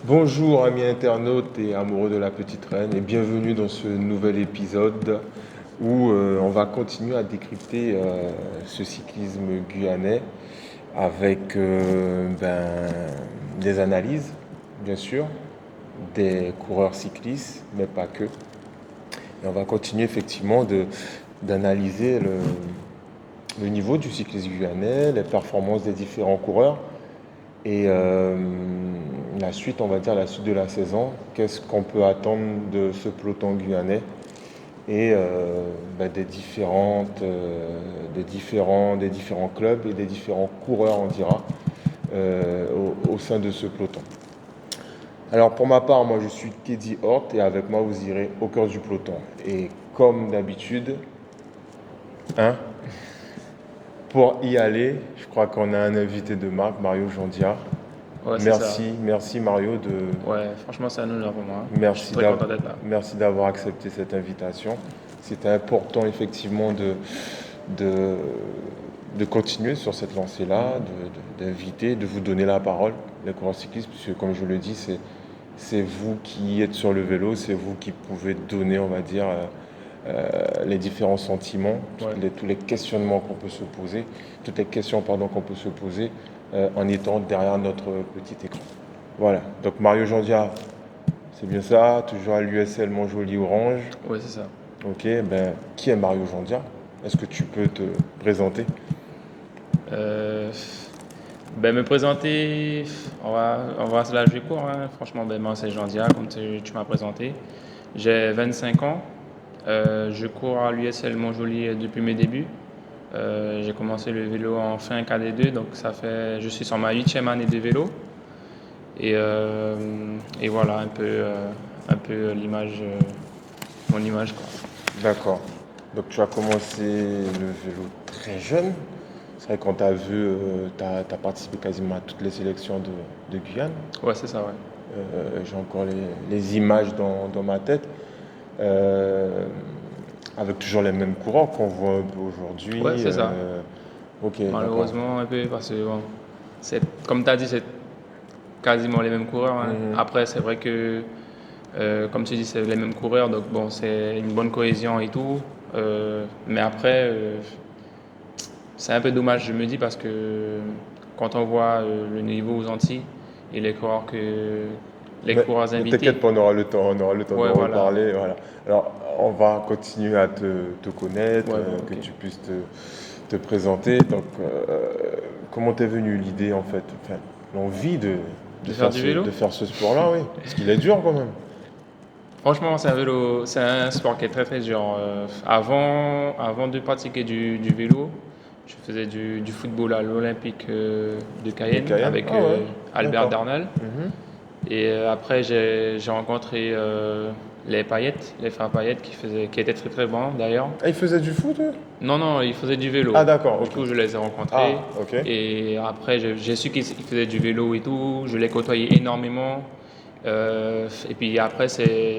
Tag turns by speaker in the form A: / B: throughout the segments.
A: Bonjour amis internautes et amoureux de la petite reine et bienvenue dans ce nouvel épisode où on va continuer à décrypter ce cyclisme guyanais avec des analyses bien sûr, des coureurs cyclistes mais pas que. Et on va continuer effectivement d'analyser le niveau du cyclisme guyanais, les performances des différents coureurs. Et la suite, on va dire la suite de la saison, qu'est-ce qu'on peut attendre de ce peloton guyanais et des différents clubs et des différents coureurs, on dira, au sein de ce peloton. Alors pour ma part, moi je suis Teddy Hort et avec moi vous irez au cœur du peloton. Et comme d'habitude, hein, pour y aller, je crois qu'on a un invité de marque, Mario Jandia.
B: Ouais, c'est ça.
A: Merci Mario
B: Ouais, franchement, c'est un honneur pour moi. Je suis
A: merci
B: très content d'être là.
A: merci d'avoir accepté cette invitation. C'était important effectivement de, de continuer sur cette lancée-là, d'inviter, de vous donner la parole, les coureurs cyclistes, puisque comme je le dis, c'est vous qui êtes sur le vélo, c'est vous qui pouvez donner, on va dire, les différents sentiments,
B: Ouais.
A: tous les questionnements qu'on peut se poser, toutes les questions pardon, qu'on peut se poser en étant derrière notre petit écran. Voilà, donc Mario Jandia, c'est bien ça, toujours à l'USL Montjoly Orange.
B: Ouais, c'est ça.
A: Ok, ben qui est Mario Jandia? Est-ce que tu peux te présenter?
B: Euh, Me présenter, on va se la jouer court, hein. Franchement, moi, c'est Jandia, comme tu m'as présenté. J'ai 25 ans. Je cours à l'USL Montjoly depuis mes débuts. J'ai commencé le vélo en fin KD2, donc je suis sur ma 8e année de vélo. Et voilà un peu l'image, mon image, quoi.
A: D'accord. Donc tu as commencé le vélo très jeune. C'est vrai qu'on t'a vu, tu as participé quasiment à toutes les sélections de Guyane.
B: Ouais, c'est ça, ouais.
A: J'ai encore les images dans ma tête. Euh, Avec toujours les mêmes coureurs qu'on voit un peu aujourd'hui.
B: Ouais, c'est ça.
A: Ok, d'accord.
B: Malheureusement, un peu, parce que, bon, comme tu as dit, c'est quasiment les mêmes coureurs, hein.
A: Mhm.
B: Après, c'est vrai que, comme tu dis, c'est les mêmes coureurs, donc bon, c'est une bonne cohésion et tout. Mais après, c'est un peu dommage, je me dis, parce que quand on voit le niveau aux Antilles et les
A: Mais
B: coureurs
A: ne
B: invités,
A: t'inquiète pas, on aura le temps de
B: ouais, voilà.
A: reparler. Voilà. Alors, on va continuer à te connaître,
B: Ouais, bon,
A: que
B: ok.
A: tu puisses te présenter. Donc, comment t'es venue l'idée, en fait, enfin, l'envie
B: De faire du vélo?
A: de faire ce sport-là, oui. Parce qu'il est dur quand même.
B: Franchement, c'est un sport qui est très très dur. Avant de pratiquer du vélo, je faisais du football à l'Olympique de
A: De
B: Cayenne
A: Cayenne?
B: avec
A: Ah ouais,
B: Albert
A: d'accord.
B: Darnal.
A: Mhm.
B: Et après, j'ai rencontré les Paillettes, les frères Paillettes qui étaient très très bons d'ailleurs.
A: Ah, il faisait du foot, eux?
B: Non, non, ils faisaient du vélo.
A: Ah, d'accord,
B: Du
A: ok.
B: coup, je les ai
A: Ah,
B: rencontrés.
A: ok.
B: Et après, j'ai su qu'ils faisaient du vélo et tout. Je les côtoyais énormément. Et puis après,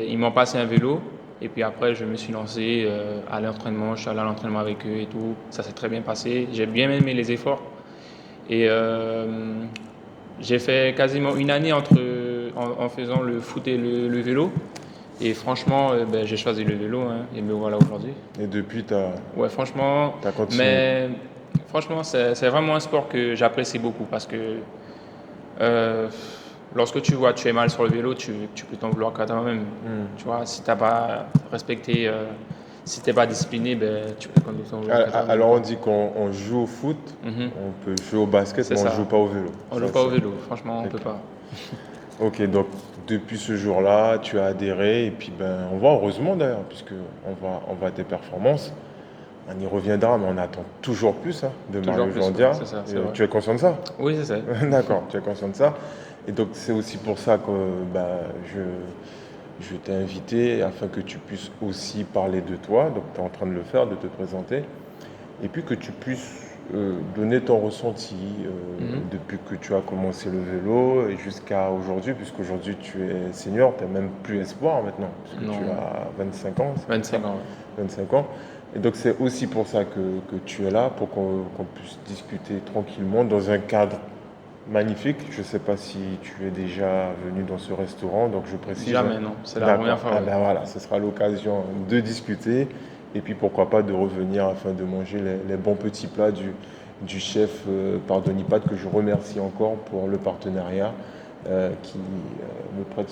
B: ils m'ont passé un vélo. Et puis après, je me suis lancé à l'entraînement. Je suis allé à l'entraînement avec eux et tout. Ça s'est très bien passé. J'ai bien aimé les efforts. Et j'ai fait quasiment une année en faisant le foot et le vélo. Et franchement, j'ai choisi le vélo, hein, et me voilà aujourd'hui.
A: Et depuis,
B: Ouais, franchement,
A: t'as continué, quoi.
B: mais franchement, c'est vraiment un sport que j'apprécie beaucoup parce que euh, lorsque tu es mal sur le vélo, tu peux t'en vouloir qu'à toi-même.
A: Hmm.
B: Tu vois, si t'as pas respecté, si t'es pas discipliné, tu peux t'en vouloir qu'à toi-même,
A: Alors, on
B: quoi.
A: dit qu'on joue au foot,
B: Mhm.
A: on peut jouer au basket,
B: C'est
A: mais on joue
B: ça.
A: pas au vélo.
B: On
A: Ça,
B: joue pas au vélo, franchement, on
A: c'est
B: peut
A: clair.
B: pas.
A: Ok, donc depuis ce jour-là, tu as adhéré et puis ben on voit heureusement d'ailleurs, puisque on va à tes performances. On y reviendra, mais on attend toujours plus hein, de
B: Toujours
A: Mario
B: plus, ouais,
A: Jandia.
B: c'est ça,
A: Et,
B: c'est vrai.
A: tu es conscient de ça?
B: Oui, c'est ça.
A: D'accord, tu es conscient de ça. Et donc c'est aussi pour ça que bah, je t'ai invité afin que tu puisses aussi parler de toi. Donc tu es en train de le faire, de te présenter. Et puis que tu puisses donner ton ressenti
B: Mhm.
A: depuis que tu as commencé le vélo et jusqu'à aujourd'hui, puisqu'aujourd'hui tu es senior, tu n'es même plus espoir maintenant, puisque tu
B: Non,
A: as 25 ans, c'est bien ça?
B: 25 ans, ouais.
A: 25 ans. Et donc c'est aussi pour ça que tu es là, pour qu'on puisse discuter tranquillement dans un cadre magnifique. Je ne sais pas si tu es déjà venu dans ce restaurant, donc je précise.
B: Jamais, non. C'est la
A: D'accord.
B: première fois.
A: Ah
B: Ouais.
A: ben voilà, ce sera l'occasion de discuter et puis pourquoi pas de revenir afin de manger les bons petits plats du chef Pardonipad que je remercie encore pour le partenariat qui me prête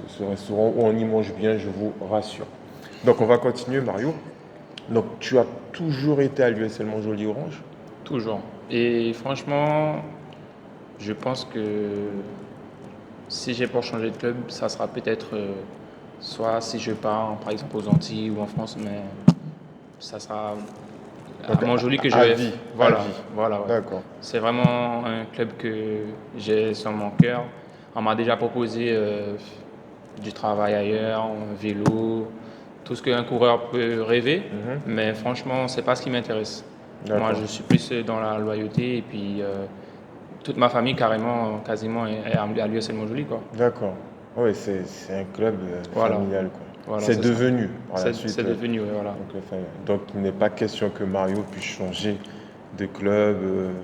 A: ce restaurant où on y mange bien, je vous rassure. Donc on va continuer Mario. Donc tu as toujours été à l'USL Montjoly Orange?
B: Toujours. Et franchement, je pense que si j'ai pour changer de club, ça sera peut-être soit si je pars, par exemple, aux Antilles ou en France, mais ça sera
A: Donc
B: à Montjoly que je
A: à
B: vais.
A: vie, à
B: Voilà,
A: vie.
B: voilà, ouais.
A: D'accord.
B: C'est vraiment un club que j'ai sur mon cœur. On m'a déjà proposé du travail ailleurs, en vélo, tout ce qu'un coureur peut rêver, mais franchement, c'est pas ce qui m'intéresse. Moi,
A: D'accord.
B: je suis plus dans la loyauté et puis toute ma famille carrément, quasiment est à l'USL Montjoly, quoi.
A: D'accord. Oui, c'est un club
B: Voilà,
A: familial, quoi.
B: voilà,
A: C'est
B: c'est ça.
A: devenu par la suite.
B: C'est devenu, ouais, voilà.
A: Donc, il n'est pas question que Mario puisse changer de club,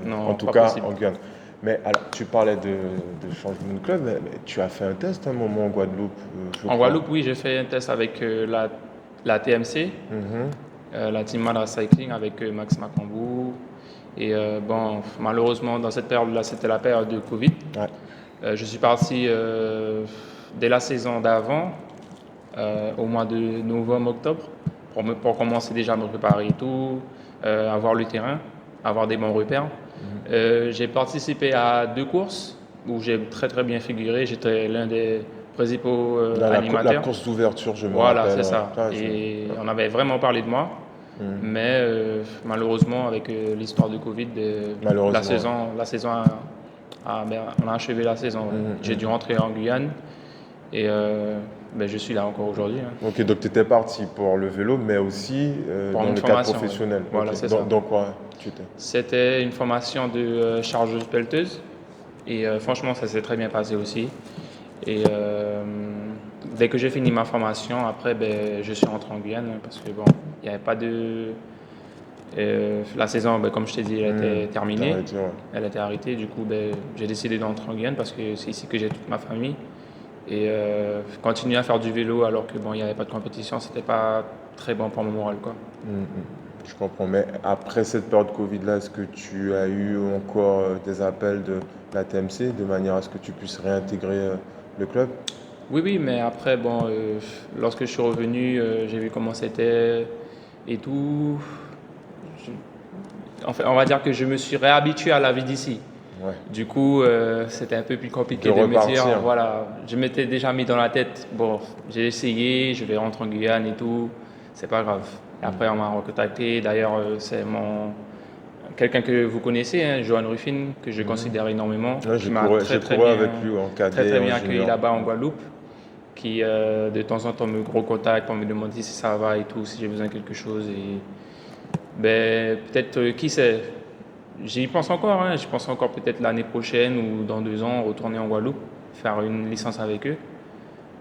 A: en
B: Non,
A: tout
B: pas
A: cas
B: possible.
A: en Guyane. Mais alors, tu parlais de changement de club, mais tu as fait un test à un moment en Guadeloupe, je
B: En
A: crois.
B: Guadeloupe, oui, j'ai fait un test avec la TMC,
A: Mhm.
B: la Team Madra Cycling avec Max Macambou. Et bon, malheureusement, dans cette période-là, c'était la période de Covid.
A: Ouais.
B: Je suis parti dès la saison d'avant, au mois de novembre-octobre, pour commencer déjà à me préparer et tout, avoir le terrain, avoir des bons repères. J'ai participé à 2 courses où j'ai très très bien figuré. J'étais l'un des principaux
A: Dans la
B: animateurs.
A: course d'ouverture, je me
B: Voilà,
A: rappelle.
B: c'est
A: Ouais.
B: ça.
A: Ah,
B: Et on avait vraiment parlé de moi. Mais malheureusement, avec l'histoire du Covid,
A: Malheureusement.
B: la saison on a achevé la saison. Ouais. J'ai dû
A: Mhm.
B: rentrer en Guyane et je suis là encore aujourd'hui, hein,
A: Ok, donc tu étais parti pour le vélo, mais aussi
B: pour
A: dans
B: une
A: le cadre
B: formation. Ouais.
A: professionnel.
B: Voilà,
A: Ok,
B: c'est ça.
A: dans quoi tu étais?
B: C'était une formation de chargeuse pelleteuse et franchement, ça s'est très bien passé aussi. Et dès que j'ai fini ma formation, après, je suis rentré en Guyane hein, parce que bon, il n'y avait pas de. La saison, comme je t'ai dit, elle était
A: T'as
B: terminée.
A: arrêté, ouais.
B: Elle était arrêtée. Du coup, j'ai décidé d'entrer en Guyane parce que c'est ici que j'ai toute ma famille. Et continuer à faire du vélo alors que bon, il n'y avait pas de compétition, c'était pas très bon pour mon moral, quoi.
A: Mm, mm. Je comprends. Mais après cette période Covid-là, est-ce que tu as eu encore des appels de la TMC de manière à ce que tu puisses réintégrer le club?
B: Oui, oui, mais après, bon, lorsque je suis revenu, j'ai vu comment c'était et tout. En fait, on va dire que je me suis réhabitué à la vie d'ici.
A: Ouais.
B: Du coup, c'était un peu plus
A: De
B: compliqué de me dire,
A: repartir.
B: voilà, je m'étais déjà mis dans la tête, bon, j'ai essayé, je vais rentrer en Guyane et tout, c'est pas grave. Et après, on m'a recontacté. D'ailleurs, c'est quelqu'un que vous connaissez, hein, Johan Ruffin, que je considère énormément,
A: Ouais,
B: qui m'a
A: j'ai couru avec lui en
B: très
A: cadet,
B: très
A: en
B: bien accueilli
A: junior.
B: là-bas en Guadeloupe, qui de temps en temps me recontacte pour me demander si ça va et tout, si j'ai besoin de quelque chose. Et peut-être, qui sait, j'y pense encore, hein, je pense encore peut-être l'année prochaine ou dans 2 ans retourner en Guadeloupe, faire une licence avec eux.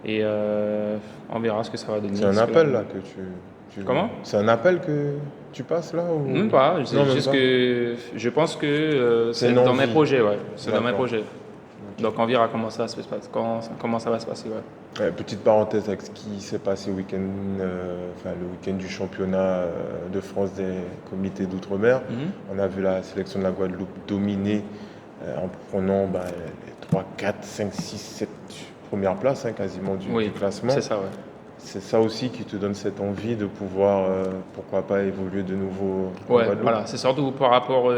B: Et on verra ce que ça va donner.
A: C'est un appel là que tu...
B: Comment?
A: C'est un appel que tu passes là ou...
B: Même pas,
A: Non,
B: c'est
A: même
B: juste
A: pas.
B: que je pense que
A: C'est
B: c'est
A: une
B: dans mes
A: envie.
B: projets, ouais. C'est dans mes
A: D'accord.
B: projets. Donc on verra comment ça se passe, comment ça va se passer, ouais.
A: Ouais, petite parenthèse avec ce qui s'est passé le week-end du championnat de France des comités d'outre-mer. On a vu la sélection de la Guadeloupe dominer en prenant les 3, 4, 5, 6, 7 premières places hein, quasiment du
B: Oui,
A: classement.
B: c'est ça, ouais.
A: C'est ça aussi qui te donne cette envie de pouvoir, pourquoi pas, évoluer de nouveau en
B: Ouais,
A: Guadeloupe.
B: voilà, c'est surtout par rapport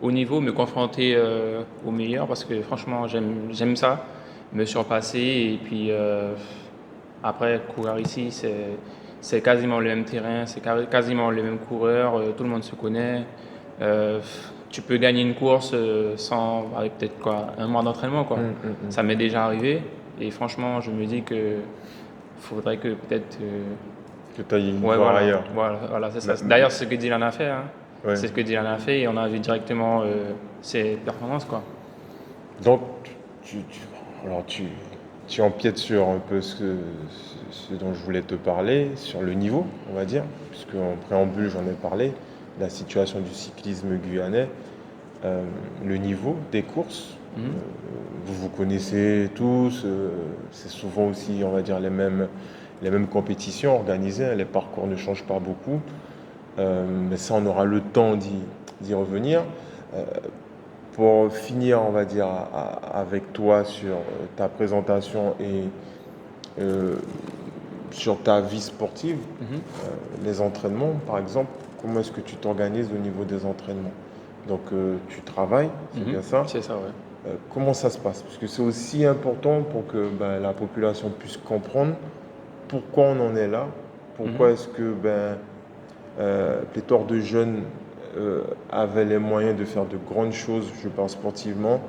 B: au niveau, me confronter aux meilleurs parce que franchement, j'aime ça, me surpasser et puis après, courir ici, c'est quasiment le même terrain, c'est quasiment les mêmes coureurs, tout le monde se connaît. Euh, Tu peux gagner une course avec peut-être quoi, un mois d'entraînement, quoi. Ça m'est déjà arrivé et franchement, je me dis que faudrait que peut-être
A: Que tu ailles
B: ouais,
A: voir
B: voilà,
A: ailleurs.
B: voilà, c'est ça.
A: Mais-
B: D'ailleurs, c'est ce que Dylan a fait, hein.
A: ouais.
B: C'est ce que Dylan a fait et on a vu directement ses performances, quoi.
A: Donc, tu, tu- alors tu empiètes sur un peu ce dont je voulais te parler, sur le niveau, on va dire, puisque en préambule, j'en ai parlé, la situation du cyclisme guyanais, le niveau des courses. Vous vous connaissez tous, c'est souvent aussi, on va dire, les mêmes compétitions organisées, hein, les parcours ne changent pas beaucoup. Mais ça, on aura le temps d'y revenir. Euh, pour finir, on va dire, avec toi sur ta présentation et euh, sur ta vie sportive, les entraînements, par exemple, comment est-ce que tu t'organises au niveau des entraînements? Donc, tu travailles, c'est bien ça?
B: C'est ça, ouais.
A: Comment ça se passe? Parce que c'est aussi important pour que ben, la population puisse comprendre pourquoi on en est là, pourquoi est-ce que pléthore de jeunes avaient les moyens de faire de grandes choses, je pense sportivement,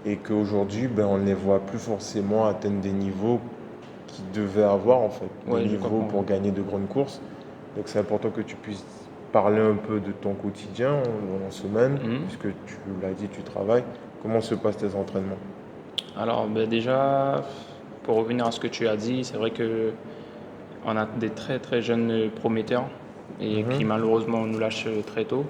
A: et qu'aujourd'hui, ben, on ne les voit plus forcément atteindre des niveaux qu'ils devaient avoir, en fait,
B: Ouais,
A: des
B: je
A: niveaux
B: comprends.
A: pour gagner de grandes courses. Donc c'est important que tu puisses parler un peu de ton quotidien en semaine, puisque tu l'as dit, tu travailles. Comment se passent tes entraînements?
B: Alors, déjà, pour revenir à ce que tu as dit, c'est vrai que on a des très très jeunes prometteurs et qui malheureusement nous lâchent très tôt.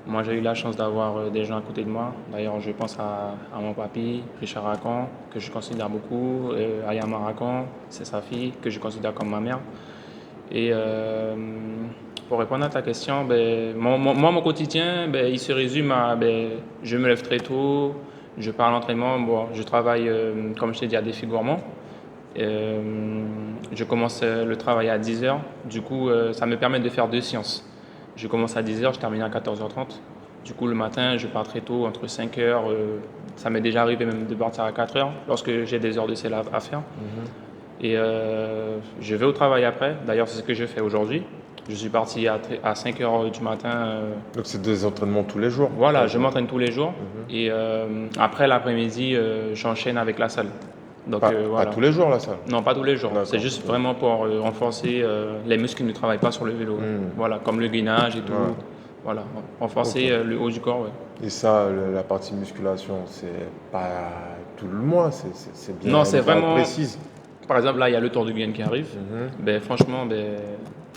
B: Moi, j'ai eu la chance d'avoir des gens à côté de moi. D'ailleurs, je pense à mon papy, Richard Racan, que je considère beaucoup, Ayama Racan, c'est sa fille, que je considère comme ma mère. Et pour répondre à ta question, mon quotidien, il se résume à je me lève très tôt, je pars à l'entraînement, je travaille, comme je t'ai dit, à Défi Gourmand. Je commence le travail à 10 heures. Du coup, ça me permet de faire deux séances. Je commence à 10 heures, je termine à 14h30. Du coup, le matin, je pars très tôt, entre 5 heures. Ça m'est déjà arrivé même de partir à 4 heures lorsque j'ai des heures de selle à faire. Et je vais au travail après. D'ailleurs, c'est ce que je fais aujourd'hui. Je suis parti à 5 heures du matin.
A: Donc c'est des entraînements tous les jours?
B: Voilà, je m'entraîne tous les jours. Et après l'après-midi, j'enchaîne avec la salle. Donc
A: Pas
B: voilà.
A: tous les jours, là, ça?
B: Non, pas tous les jours. C'est
A: D'accord,
B: juste
A: ok.
B: vraiment pour renforcer les muscles qui ne travaillent pas sur le vélo. Voilà, comme le gainage et tout.
A: Ouais.
B: Voilà, renforcer
A: Ok.
B: le haut du corps. Ouais.
A: Et ça, la partie musculation, c'est pas tout le mois, c'est bien
B: Non,
A: une
B: c'est
A: période
B: vraiment.
A: précise.
B: Par exemple, là, il y a le Tour du Guyane qui arrive. Franchement,
A: On va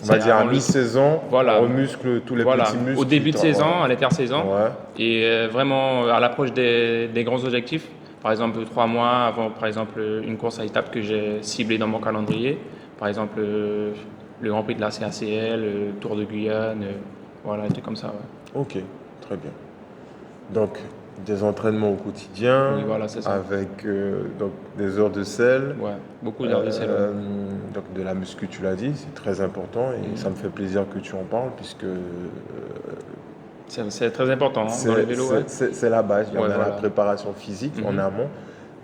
B: c'est
A: dire à
B: avant le.
A: mi-saison,
B: Voilà,
A: on remuscle tous les
B: voilà.
A: petits
B: Au
A: muscles
B: début de saison, à l'intersaison,
A: Ouais.
B: et vraiment à l'approche des grands objectifs. Par exemple, 3 mois avant, par exemple, une course à étapes que j'ai ciblée dans mon calendrier. Par exemple, le Grand Prix de la CACL, le Tour de Guyane, voilà, des trucs comme ça. Ouais.
A: Ok, très bien. Donc, des entraînements au quotidien,
B: Oui, voilà, c'est ça.
A: avec donc, des heures de selle,
B: Ouais, beaucoup d'heures de selle. Ouais.
A: donc de la muscu, tu l'as dit, c'est très important et ça me fait plaisir que tu en parles puisque
B: C'est très important hein, dans le vélo. Ouais.
A: c'est la base. Il y en
B: Ouais,
A: a la
B: voilà.
A: préparation physique en amont,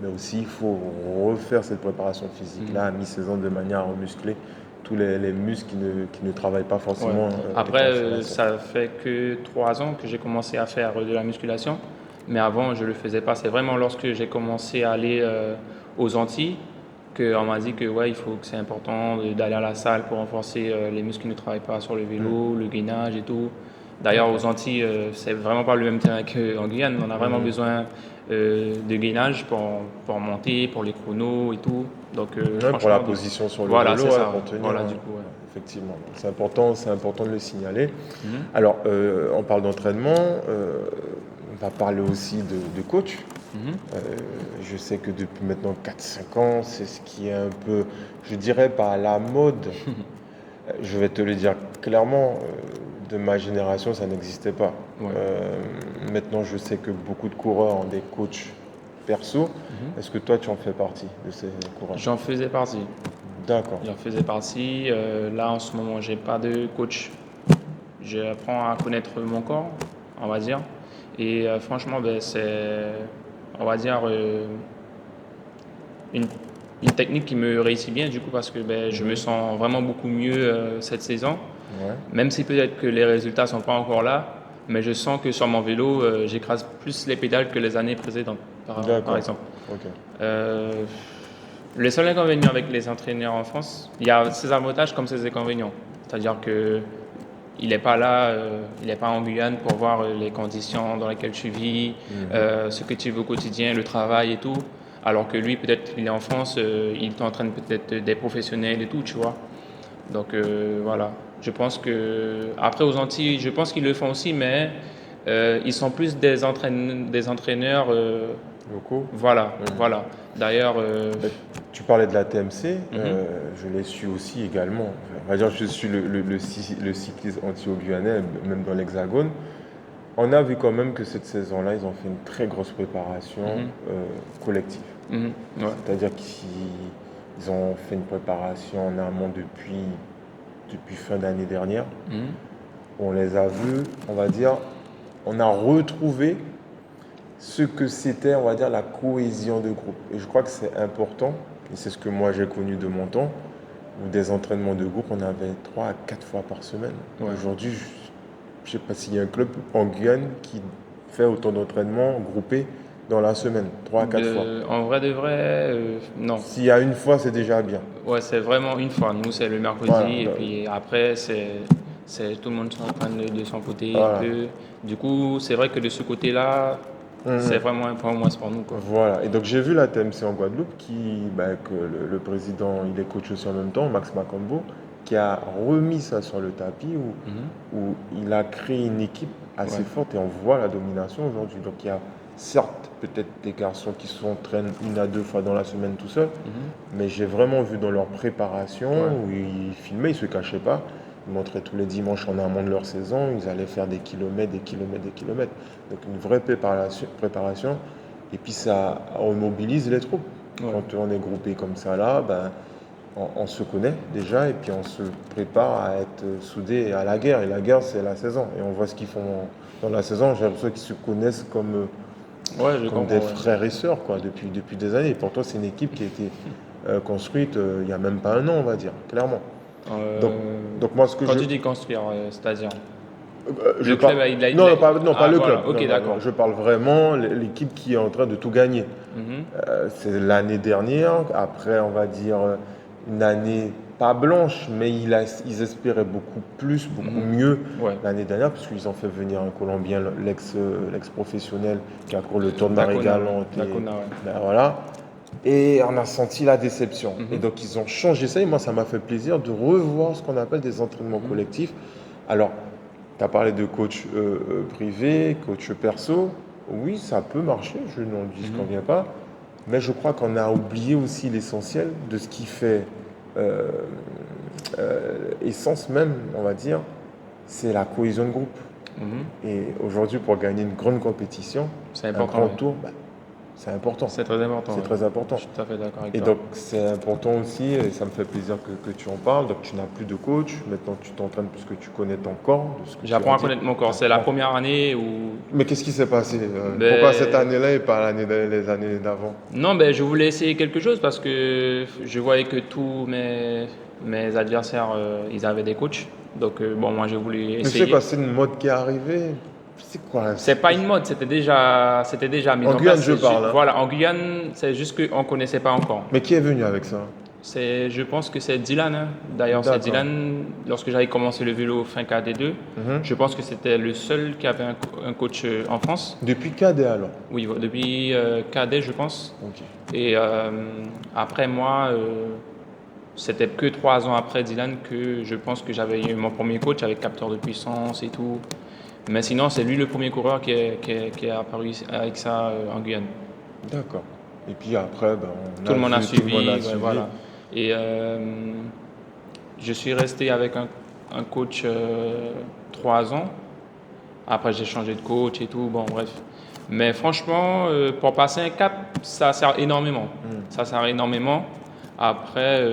A: mais aussi il faut refaire cette préparation physique-là à mi-saison de manière à remuscler tous les muscles qui ne travaillent pas
B: Ouais.
A: forcément.
B: Après,
A: étant sur la selle.
B: ça fait que 3 ans que j'ai commencé à faire de la musculation, mais avant, je ne le faisais pas. C'est vraiment lorsque j'ai commencé à aller aux Antilles qu'on m'a dit que ouais, il faut que c'est important d'aller à la salle pour renforcer les muscles qui ne travaillent pas sur le vélo, le gainage et tout. D'ailleurs, aux Antilles, c'est vraiment pas le même terrain qu'en Guyane. On a vraiment besoin de gainage pour monter, pour les chronos et tout. Donc,
A: Ouais, pour la
B: franchement,
A: position sur le
B: voilà,
A: vélo,
B: c'est ça.
A: pour tenir,
B: Voilà,
A: hein.
B: du coup, ouais.
A: Effectivement, c'est important de le signaler.
B: Mhm.
A: Alors, on parle d'entraînement, on va parler aussi de coach.
B: Mhm.
A: Je sais que depuis maintenant 4-5 ans, c'est ce qui est un peu, je dirais pas à la mode. Je vais te le dire clairement, de ma génération, ça n'existait pas.
B: Ouais.
A: Maintenant, je sais que beaucoup de coureurs ont des coachs perso. Est-ce que toi, tu en fais partie de ces coureurs?
B: J'en faisais partie.
A: D'accord.
B: J'en faisais partie. Là, en ce moment, j'ai pas de coach. J'apprends à connaître mon corps, on va dire. Et franchement, c'est, on va dire, une, une technique qui me réussit bien, du coup, parce que je me sens vraiment beaucoup mieux cette saison.
A: Ouais.
B: Même si peut-être que les résultats sont pas encore là, mais je sens que sur mon vélo, j'écrase plus les pédales que les années précédentes, par
A: D'accord.
B: exemple.
A: Ok.
B: Euh, le seul inconvénient avec les entraîneurs en France, il y a ses avantages comme ses inconvénients. C'est-à-dire que il n'est pas là, il n'est pas en Guyane pour voir les conditions dans lesquelles tu vis, ce que tu veux au quotidien, le travail et tout. Alors que lui, peut-être, il est en France, il t'entraîne peut-être des professionnels et tout, tu vois. Donc voilà, je pense que après aux Antilles, je pense qu'ils le font aussi, mais ils sont plus des entraîneurs
A: locaux.
B: Voilà, voilà. D'ailleurs,
A: Tu parlais de la TMC,
B: mhm,
A: je l'ai su aussi également. On va dire que je suis le cycliste anti-guyanais, même dans l'Hexagone. On a vu quand même que cette saison-là, ils ont fait une très grosse préparation
B: mhm,
A: collective.
B: mhm, ouais,
A: C'est-à-dire qu'ils ont fait une préparation en amont depuis fin d'année dernière.
B: mhm,
A: On les a vus, on va dire, on a retrouvé ce que c'était, on va dire, la cohésion de groupe. Et je crois que c'est important, et c'est ce que moi j'ai connu de mon temps, où des entraînements de groupe, on avait 3 à 4 fois par semaine.
B: ouais.
A: Aujourd'hui, je ne sais pas s'il y a un club en Guyane qui fait autant d'entraînements groupés dans la semaine, 3 à 4 fois.
B: En vrai de vrai, non.
A: S'il y a une fois, c'est déjà bien.
B: Ouais, c'est vraiment une fois. Nous, c'est le
A: Voilà,
B: mercredi, et puis après, c'est tout le monde s'entraîne de son côté un
A: voilà.
B: peu. Du coup, c'est vrai que de ce côté-là, c'est
A: Mhm.
B: vraiment un point moins pour nous, quoi.
A: Voilà, et donc j'ai vu la TMC en Guadeloupe que le président, il est coach aussi en même temps, Max Macambo, qui a remis ça sur le tapis
B: Mhm.
A: où il a créé une équipe assez
B: Ouais.
A: forte et on voit la domination aujourd'hui. Donc il y a certes peut-être des garçons qui s'entraînent 1 à 2 fois dans la semaine tout seuls,
B: Mhm.
A: mais j'ai vraiment vu dans leur préparation
B: Ouais.
A: où ils filmaient, ils se cachaient pas. Ils montraient tous les dimanches en amont de leur saison, ils allaient faire des kilomètres, des kilomètres, des kilomètres. Donc une vraie préparation. Et puis ça mobilise les troupes.
B: Ouais.
A: Quand on est groupé comme ça là, ben, on se connaît déjà et puis on se prépare à être soudés à la guerre. Et la guerre, c'est la saison. Et on voit ce qu'ils font dans la saison. J'ai l'impression qu'ils se connaissent
B: Ouais, je
A: comme des
B: comprends, ouais.
A: frères et sœurs quoi, depuis des années. Et pourtant, c'est une équipe qui a été construite il n'y a même pas un an, on va dire, clairement. Donc,
B: Euh,
A: donc moi, ce que
B: Quand
A: je,
B: tu dis construire, c'est-à-dire
A: je
B: le club,
A: parle, non, non, pas
B: Ah,
A: le club.
B: voilà,
A: Non,
B: ok,
A: non, non,
B: d'accord.
A: je parle vraiment l'équipe qui est en train de tout gagner.
B: Mhm.
A: C'est l'année dernière, après on va dire une année pas blanche, mais ils espéraient beaucoup plus, beaucoup
B: Mhm.
A: mieux
B: Ouais.
A: l'année dernière, puisqu'ils ont fait venir un Colombien, l'ex-professionnel, qui a couru le Tour de
B: Dacona, ouais.
A: Marie-Galante. Et
B: Dacona, ouais.
A: ben voilà. Et on a senti la déception. Et
B: Mhm.
A: donc ils ont changé ça, et moi ça m'a fait plaisir de revoir ce qu'on appelle des entraînements
B: Mhm.
A: collectifs. Alors, tu as parlé de coach privé, coach perso. Oui, ça peut marcher, je n'en
B: Mhm.
A: disconviens pas. Mais je crois qu'on a oublié aussi l'essentiel de ce qui fait euh, essence même, on va dire, c'est la cohésion de groupe.
B: Mhm.
A: Et aujourd'hui, pour gagner une grande compétition,
B: C'est
A: un
B: important,
A: grand
B: ouais.
A: tour, bah, c'est important.
B: C'est très important,
A: C'est
B: ouais.
A: très important.
B: Je suis tout à fait d'accord avec
A: Et
B: toi.
A: donc, c'est important aussi, et ça me fait plaisir que tu en parles. Donc, tu n'as plus de coach. Maintenant, tu t'entraînes puisque tu connais ton corps, de ce que tu
B: J'apprends
A: as
B: à
A: dit.
B: connaître mon corps. C'est la
A: T'apprends.
B: première année où
A: Mais qu'est-ce qui s'est passé pourquoi cette
B: ben,
A: année-là et pas les années d'avant?
B: non, ben, je voulais essayer quelque chose parce que je voyais que tous mes adversaires, ils avaient des coachs. Donc, bon, moi, j'ai voulu
A: Mais c'est
B: essayer.
A: quoi? C'est une mode qui est arrivée? C'est quoi?
B: C'est pas une mode, c'était déjà mis
A: En
B: en
A: Guyane,
B: place.
A: je parle, hein.
B: Voilà, en Guyane, c'est juste qu'on ne connaissait pas encore.
A: Mais qui est venu avec ça?
B: Je pense que c'est Dylan, hein. D'ailleurs, c'est
A: D'accord.
B: Dylan, lorsque j'avais commencé le vélo fin KD2,
A: Mhm.
B: je pense que c'était le seul qui avait un coach en France.
A: Depuis Cadet alors?
B: Oui, depuis KD, je pense.
A: Ok.
B: Et après moi, c'était que 3 ans après Dylan que je pense que j'avais eu mon premier coach avec capteur de puissance et tout. Mais sinon, c'est lui le premier coureur qui est apparu avec ça en Guyane.
A: D'accord. Et puis après, ben, on
B: Tout
A: a
B: le monde a
A: vu, tout le monde a
B: suivi, ouais,
A: suivi.
B: voilà. Et je suis resté avec un coach 3 ans. Après, j'ai changé de coach et tout, bon, bref. Mais franchement, pour passer un cap, ça sert énormément. Ça sert énormément. Après,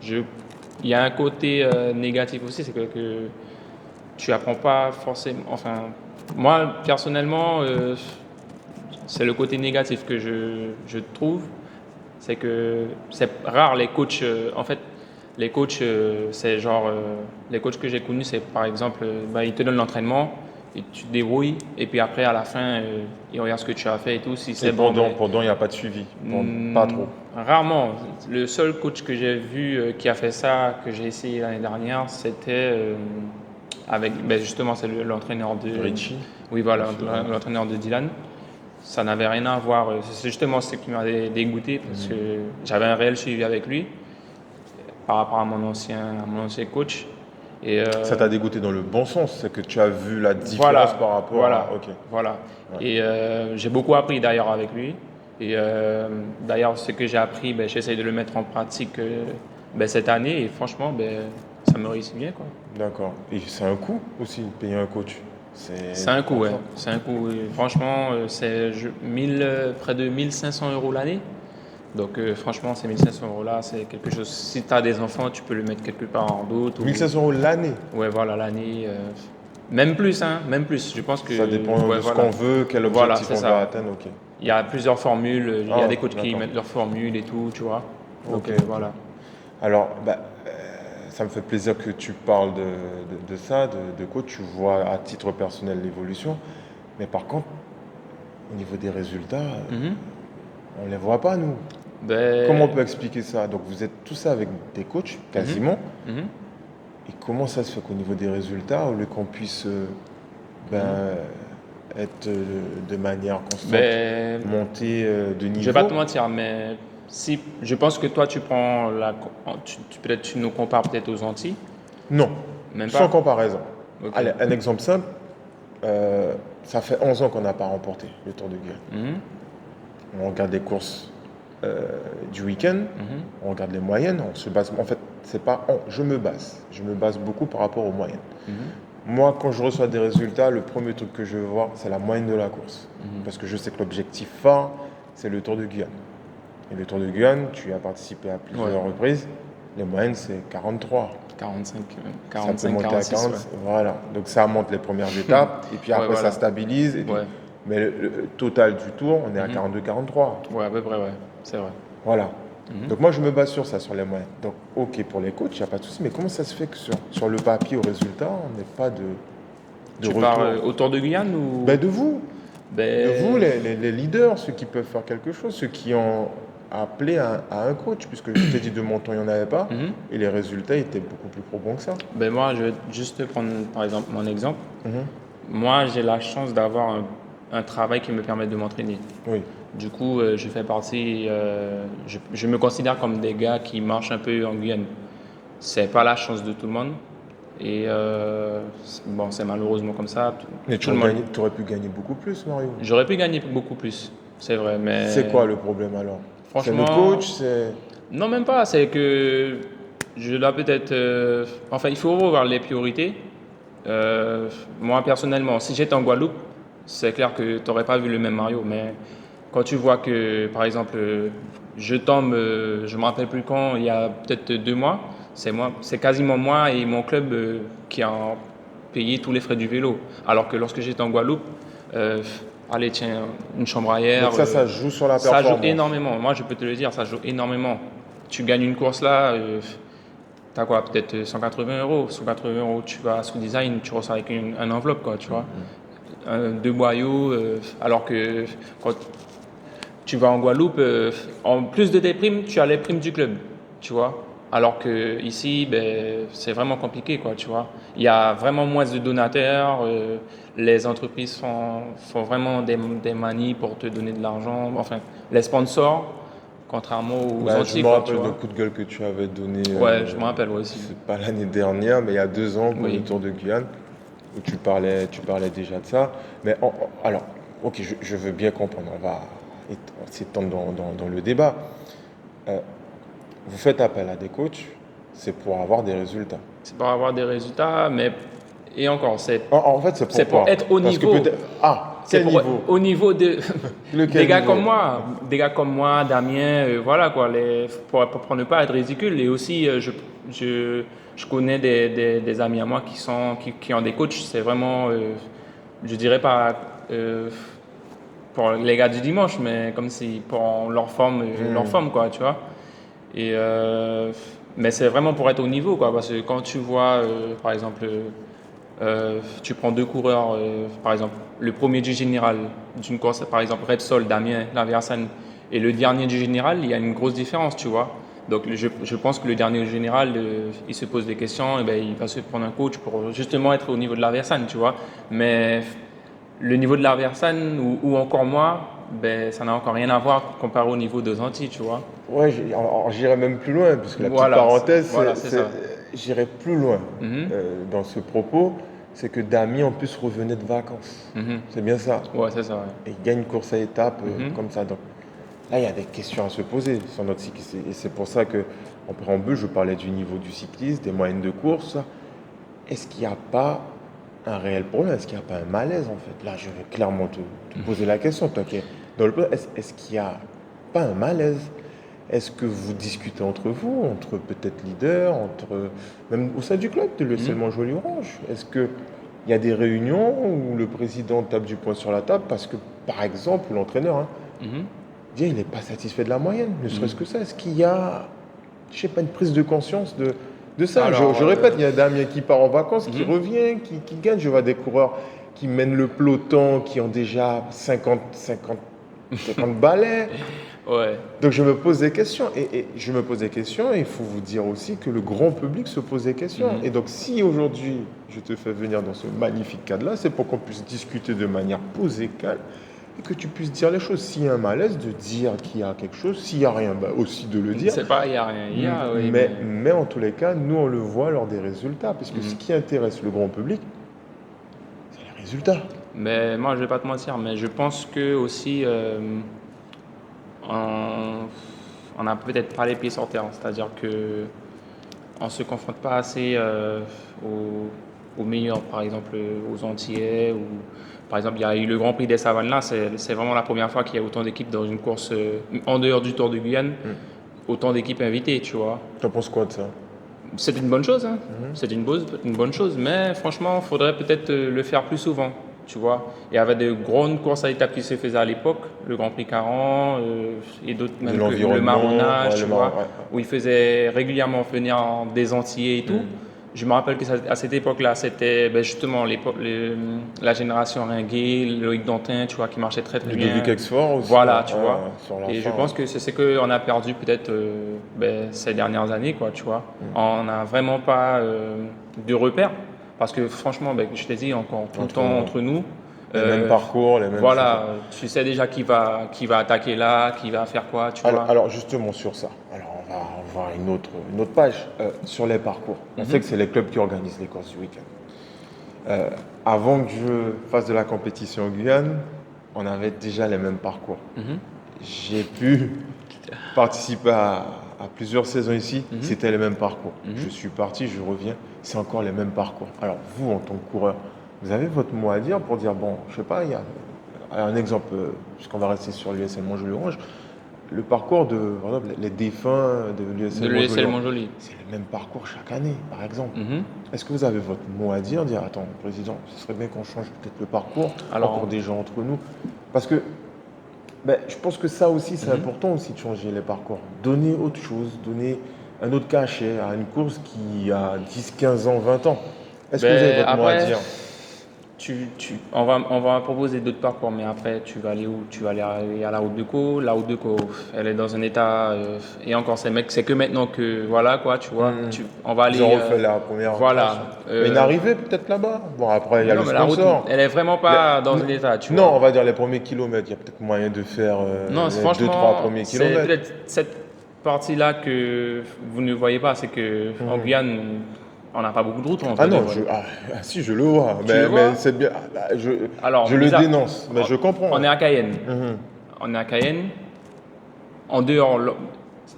B: je, il y a un côté négatif aussi, c'est que tu apprends pas forcément. Enfin, moi, personnellement, c'est le côté négatif que je trouve. C'est que c'est rare les coachs. En fait, les coachs, c'est genre. Les coachs que j'ai connus, c'est par exemple, ils te donnent l'entraînement, et tu te débrouilles, et puis après, à la fin, ils regardent ce que tu as fait et tout. Si
A: Et
B: c'est bon, ben,
A: pendant, il n'y a pas de suivi. Pas trop.
B: rarement. Le seul coach que j'ai vu qui a fait ça, que j'ai essayé l'année dernière, c'était avec. Ben, justement, c'est l'entraîneur de.
A: Richie.
B: Oui, voilà,
A: Richie,
B: l'entraîneur de Dylan. Ça n'avait rien à voir. C'est justement ce qui m'a dégoûté parce que j'avais un réel suivi avec lui par rapport à mon ancien coach. Et,
A: Ça t'a dégoûté dans le bon sens, c'est que tu as vu la différence
B: voilà,
A: par rapport
B: voilà,
A: à... Ok.
B: voilà.
A: Ouais.
B: Et j'ai beaucoup appris d'ailleurs avec lui. Et d'ailleurs, ce que j'ai appris, ben, j'essaie de le mettre en pratique ben, cette année. Et franchement, ben, ça me réussit bien, quoi.
A: D'accord. Et c'est un coût aussi, payer un coach.
B: C'est
A: C'est
B: un coût, ouais.
A: argent.
B: C'est un coût. Oui. Franchement, c'est 1000, près de 1 500 € l'année. Donc franchement, ces 1 500 € là, c'est quelque chose. Si tu as des enfants, tu peux le mettre quelque part d'autre.
A: 1 500 € l'année.
B: Ouais, voilà, l'année. Même plus, hein, même plus. Je pense que.
A: Ça dépend
B: Ouais,
A: de ce
B: voilà.
A: qu'on veut, quel
B: Voilà,
A: objectif
B: c'est
A: on veut
B: ça.
A: atteindre. Ok.
B: Il y a plusieurs formules. Il y a
A: Ah,
B: des coachs qui
A: d'accord.
B: mettent leurs formules et tout, tu vois. Donc
A: Ok, ok.
B: voilà.
A: Alors, ça me fait plaisir que tu parles de ça, de coach. Tu vois à titre personnel l'évolution. Mais par contre, au niveau des résultats,
B: Mhm.
A: on ne les voit pas, nous. Comment on
B: Ben.
A: peut expliquer ça? Donc, vous êtes tous avec des coachs,
B: Mhm.
A: quasiment.
B: Mhm.
A: Et comment ça se fait qu'au niveau des résultats, au lieu qu'on puisse
B: Mhm.
A: ben, être de manière constante,
B: Ben,
A: monter de
B: je vais pas
A: niveau?
B: te mentir, mais si je pense que toi tu prends peut-être tu nous compares peut-être aux Antilles,
A: Non,
B: même
A: sans
B: pas.
A: comparaison.
B: Ok.
A: Allez, un exemple simple, ça fait 11 ans qu'on n'a pas remporté le Tour de Guyane.
B: Mhm.
A: On regarde les courses du week-end,
B: Mhm.
A: on regarde les moyennes, on se base. En fait, c'est pas je me base beaucoup par rapport aux moyennes.
B: Mhm.
A: Moi, quand je reçois des résultats, le premier truc que je veux voir, c'est la moyenne de la course.
B: Mhm.
A: Parce que je sais que l'objectif phare, c'est le Tour de Guyane. Et le Tour de Guyane, tu y as participé à
B: Ouais.
A: plusieurs reprises. Les moyennes, c'est 43.
B: 45,
A: Ça peut
B: 45,
A: monter à
B: 46,
A: 40.
B: ouais.
A: Voilà. Donc ça monte les premières étapes. Et puis
B: Ouais,
A: après, ça
B: voilà.
A: stabilise. Et puis...
B: Ouais.
A: Mais le total du tour, on est à
B: Mhm.
A: 42-43.
B: Ouais, à peu près, ouais. C'est vrai.
A: Voilà.
B: Mhm.
A: Donc moi, je me base sur ça, sur les moyennes. Donc, OK, pour les coachs, il n'y a pas de souci. Mais comment ça se fait que sur le papier, au résultat, on n'ait pas de
B: Tu pars
A: retour?
B: autour de Guyane ou
A: Ben, de vous. De vous,
B: ben
A: les leaders, ceux qui peuvent faire quelque chose, ceux qui ont appelé à un coach, puisque je t'ai dit de mon temps, il n'y en avait pas,
B: mhm.
A: et les résultats étaient beaucoup plus probants que ça.
B: Ben moi, je vais juste te prendre par exemple mon exemple.
A: Mhm.
B: Moi, j'ai la chance d'avoir un travail qui me permet de m'entraîner.
A: Oui,
B: Du coup, je fais partie, je me considère comme des gars qui marchent un peu en Guyane. C'est pas la chance de tout le monde. Et bon, c'est malheureusement comme ça.
A: mais
B: Tout le monde.
A: tu aurais pu gagner beaucoup plus, Mario.
B: J'aurais pu gagner beaucoup plus, c'est vrai,
A: C'est
B: mais
A: quoi le problème alors? C'est le
B: franchement,
A: coach, c'est...
B: non, même pas. C'est que je dois peut-être. Enfin, il faut revoir les priorités. Moi, personnellement, si j'étais en Guadeloupe, c'est clair que tu n'aurais pas vu le même Mario. Mais quand tu vois que, par exemple, je tombe, je me rappelle plus quand, il y a peut-être 2 mois, c'est quasiment moi et mon club qui a payé tous les frais du vélo. Alors que lorsque j'étais en Guadeloupe, euh, allez, tiens, une chambre
A: Donc
B: arrière,
A: ça joue sur la
B: ça joue
A: performance.
B: énormément. Moi, je peux te le dire, ça joue énormément. Tu gagnes une course là, t'as quoi, peut-être 180 euros. 180 euros, tu vas sous design, tu reçois avec un enveloppe, quoi, tu vois. Deux boyaux, alors que quand tu vas en Guadeloupe, en plus de tes primes, tu as les primes du club, tu vois. Alors que ici, ben, c'est vraiment compliqué, quoi, tu vois. Il y a vraiment moins de donateurs, les entreprises font vraiment des manies pour te donner de l'argent. Enfin, les sponsors, contrairement aux
A: Bah, je
B: Antilles,
A: me
B: quoi, tu
A: rappelle le
B: vois.
A: coup de gueule que tu avais donné,
B: Ouais, je me rappelle moi aussi.
A: c'est pas l'année dernière, mais il y a 2 ans pour le
B: Oui.
A: Tour de Guyane, où tu parlais déjà de ça. Mais alors, ok, je veux bien comprendre, on va s'étendre dans le débat. Euh, Vous faites appel à des coachs, c'est pour avoir des résultats.
B: C'est pour avoir des résultats, mais et encore,
A: En fait, c'est
B: c'est pour
A: pourquoi?
B: être au
A: Parce que
B: niveau.
A: peut-être... Ah,
B: C'est
A: quel
B: pour
A: niveau?
B: au niveau de
A: Lequel niveau?
B: des gars comme moi, Damien, voilà quoi, pour ne pas être ridicule. Et aussi, je connais des amis à moi qui ont des coachs. C'est vraiment, je dirais pas pour les gars du dimanche, mais comme si pour leur forme quoi, tu vois. Et mais c'est vraiment pour être au niveau quoi, parce que quand tu vois, par exemple. Tu prends deux coureurs, par exemple, le premier du général d'une course, par exemple Repsol, Damien, Laversan, et le dernier du général, il y a une grosse différence, tu vois. Donc je pense que le dernier du général, il se pose des questions, et ben, il va se prendre un coach pour justement être au niveau de Laversan, tu vois. Mais le niveau de Laversan ou encore moi, ben, ça n'a encore rien à voir comparé au niveau de Zanti, tu vois.
A: Ouais, alors, j'irais même plus loin, puisque la petite
B: Voilà,
A: parenthèse,
B: voilà, c'est ça.
A: j'irais plus loin
B: Mhm,
A: dans ce propos, c'est que Dami en plus revenait de vacances.
B: mhm.
A: C'est bien ça.
B: Ouais, c'est ça, ouais.
A: Et il gagne une course à étapes
B: Mhm,
A: comme ça. Donc là, il y a des questions à se poser sur notre cyclisme. Et c'est pour ça que, en préambule, je parlais du niveau du cycliste, des moyennes de course. Est-ce qu'il n'y a pas un réel problème? Est-ce qu'il n'y a pas un malaise en fait? Là, je vais clairement te poser la question, toi qui es dans le peuple. Est-ce qu'il n'y a pas un malaise? Est-ce que vous discutez entre vous, entre peut-être leaders, même au sein du club de l'USL
B: mhm,
A: Montjoly Orange? Est-ce qu'il y a des réunions où le président tape du poing sur la table parce que, par exemple, l'entraîneur
B: mhm,
A: dit il n'est pas satisfait de la moyenne, ne serait-ce
B: mhm.
A: que ça? Est-ce qu'il y a, je sais pas, une prise de conscience de ça?
B: Alors,
A: Je répète, il y a Damien qui part en vacances, qui
B: mhm.
A: revient, qui gagne. Je vois des coureurs qui mènent le peloton, qui ont déjà 50 balais.
B: Ouais.
A: Donc je me pose des questions. Et je me pose des questions et il faut vous dire aussi que le grand public se pose des questions.
B: Mhm.
A: Et donc si aujourd'hui je te fais venir dans ce magnifique cadre-là, c'est pour qu'on puisse discuter de manière posée, calme, et que tu puisses dire les choses. S'il y a un malaise, de dire qu'il y a quelque chose. S'il n'y a rien, bah, aussi de le dire.
B: C'est pas, il n'y a rien. Il y a, oui,
A: Mais en tous les cas, nous on le voit lors des résultats. Puisque ce
B: Mhm.
A: qui intéresse le grand public, c'est les résultats.
B: Mais moi, je vais pas te mentir, mais je pense que aussi, on, on a peut-être pas les pieds sur terre. C'est-à-dire que on se confronte pas assez aux meilleurs, par exemple aux Antillais. Ou, par exemple, il y a eu le Grand Prix des Savanes là. C'est vraiment la première fois qu'il y a autant d'équipes dans une course en dehors du Tour de Guyane, autant d'équipes invitées, tu vois.
A: T'en penses quoi de ça?
B: C'est une bonne chose, hein.
A: Mhm.
B: C'est une bonne chose, mais franchement, il faudrait peut-être le faire plus souvent, tu vois. Il y avait de grandes courses à étapes qui se faisaient à l'époque, le Grand Prix 40 et d'autres,
A: De
B: même que le
A: l'environnement,
B: marronnage,
A: ouais,
B: tu vois,
A: ouais.
B: où ils faisaient régulièrement venir des Antillais et tout.
A: Mhm.
B: Je me rappelle que à cette époque-là, c'était ben, justement la génération Ringuet, Loïc Dantin, tu vois, qui marchait très très
A: Ludovic
B: bien.
A: Exfort aussi,
B: Voilà,
A: hein,
B: tu vois.
A: sur la
B: Et je
A: fin.
B: pense que c'est ce qu'on a perdu peut-être ben, ces dernières années, quoi, tu vois. On n'a vraiment pas de repères. Parce que franchement, ben, je t'ai dit encore tout le
A: Entre
B: temps entre nous.
A: les mêmes parcours, les mêmes choses.
B: Voilà, tu sais déjà qui va attaquer là, qui va faire quoi, tu vois.
A: Alors, justement sur ça, alors on va voir une autre page sur les parcours. On sait que c'est les clubs qui organisent les courses du week-end. Avant que je fasse de la compétition en Guyane, on avait déjà les mêmes parcours.
B: Mhm,
A: J'ai pu participer à plusieurs saisons ici,
B: mhm,
A: c'était les mêmes parcours.
B: mhm.
A: Je suis parti, je reviens, c'est encore les mêmes parcours. Alors vous, en tant que coureur, vous avez votre mot à dire pour dire, bon, je sais pas, il y a un exemple, puisqu'on va rester sur l'USL Montjoly Orange, le parcours de, par exemple, les défunts de
B: De
A: l'USL
B: le laisser
A: Montjoly
B: le
A: Orange,
B: Montjoli.
A: c'est le même parcours chaque année, par exemple.
B: Mhm.
A: Est-ce que vous avez votre mot à dire, attends, président, ce serait bien qu'on change peut-être le parcours,
B: Alors,
A: encore des gens entre nous, parce que ben, je pense que ça aussi, c'est
B: mhm.
A: important aussi de changer les parcours. Donner autre chose, donner un autre cachet à une course qui a 10, 15 ans, 20 ans. Est-ce que vous avez
B: Ben,
A: votre mot à
B: après,
A: dire?
B: on va proposer d'autres parcours, mais après, tu vas aller où? Tu vas aller à la route de Co. La route de Co, elle est dans un état. Et encore, c'est que maintenant que. Voilà, quoi, tu vois. On va
A: Ils ont
B: aller.
A: refait la première création.
B: Voilà.
A: Mais une arrivée peut-être là-bas. Bon, après, il y a
B: Non,
A: le
B: mais la route,
A: sponsor.
B: elle est vraiment
A: Les-
B: pas dans
A: n-
B: un état, tu
A: Non,
B: vois.
A: on va dire les premiers kilomètres. Il y a peut-être moyen de faire
B: Non,
A: les 2, 3
B: franchement,
A: premiers
B: c'est
A: kilomètres.
B: peut-être cette partie-là que vous ne voyez pas. C'est que en Guyane, on n'a pas beaucoup de routes, on
A: Ah
B: va dire.
A: non, si, je le vois.
B: Tu le
A: Mais
B: vois?
A: c'est bien.
B: Alors,
A: Je le dénonce, mais je
B: on
A: comprends.
B: est à Cayenne.
A: Mhm.
B: On est à Cayenne. En dehors,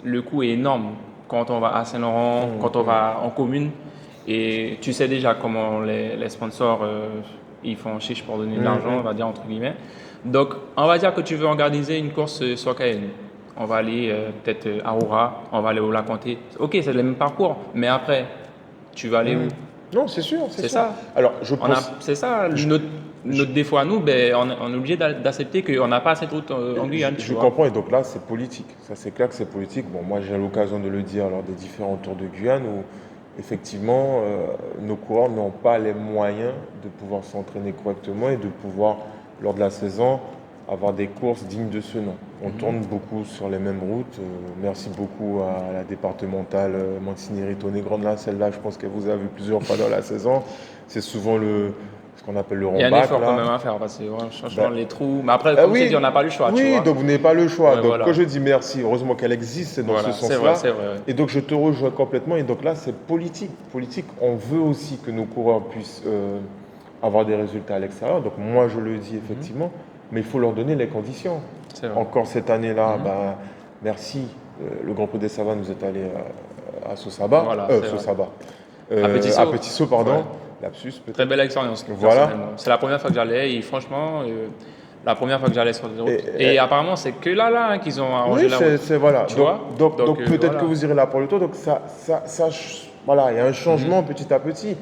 B: le coût est énorme quand on va à Saint-Laurent, quand on va en commune. Et tu sais déjà comment les sponsors ils font chiche pour donner de l'argent, on va dire entre guillemets. Donc, on va dire que tu veux organiser une course sur Cayenne. On va aller peut-être à Aura, on va aller au Lac-Comté. Ok, c'est le même parcours, mais après, tu vas aller où?
A: Non, c'est sûr, c'est
B: C'est
A: sûr.
B: ça.
A: Alors, je pense.
B: C'est ça, notre défaut à nous, ben, on est obligé d'accepter qu'on n'a pas cette route en Guyane, tu
A: Je
B: vois.
A: comprends, et donc là, c'est politique. Ça, c'est clair que c'est politique. Bon, moi, j'ai l'occasion de le dire lors des différents tours de Guyane où, effectivement, nos coureurs n'ont pas les moyens de pouvoir s'entraîner correctement et de pouvoir, lors de la saison, avoir des courses dignes de ce nom. On tourne beaucoup sur les mêmes routes. Merci beaucoup à la départementale Mancineri Tonnet Grande là. Celle-là, je pense que vous avez vu plusieurs fois dans la saison. C'est souvent ce qu'on appelle le
B: Il y a un
A: rombak,
B: effort quand
A: là.
B: même à faire parce que vraiment, franchement,
A: Ben,
B: les trous. Mais après, comme tu
A: oui,
B: dis, on n'a pas le choix, tu
A: oui,
B: vois.
A: donc vous n'avez pas le choix.
B: Ouais,
A: Donc
B: voilà.
A: quand je dis merci, heureusement qu'elle existe, c'est dans ce
B: Voilà, c'est vrai,
A: sens-là.
B: c'est vrai. Ouais.
A: Et donc je te rejoins complètement. Et donc là, c'est politique. Politique, on veut aussi que nos coureurs puissent avoir des résultats à l'extérieur. Donc moi, je le dis effectivement, mais il faut leur donner les conditions.
B: C'est vrai.
A: Encore cette année-là,
B: Mhm.
A: ben, merci. Le Grand Prix des Savanes, vous êtes allé à Sosaba,
B: Voilà, c'est vrai.
A: Sosaba,
B: À Petit
A: à
B: Saut.
A: Petit Saut,
B: Ouais.
A: pardon. Lapsus
B: Très
A: peut-être.
B: belle expérience,
A: Voilà.
B: personnellement. C'est la première fois que j'allais et franchement, la première fois que j'allais sur les routes. Et
A: Et
B: apparemment, c'est que là hein, qu'ils ont arrangé
A: oui,
B: la route.
A: voilà.
B: Tu vois?
A: Donc peut-être que
B: Voilà.
A: vous irez là pour le tour. Donc voilà, il y a un changement
B: Mhm.
A: petit à petit.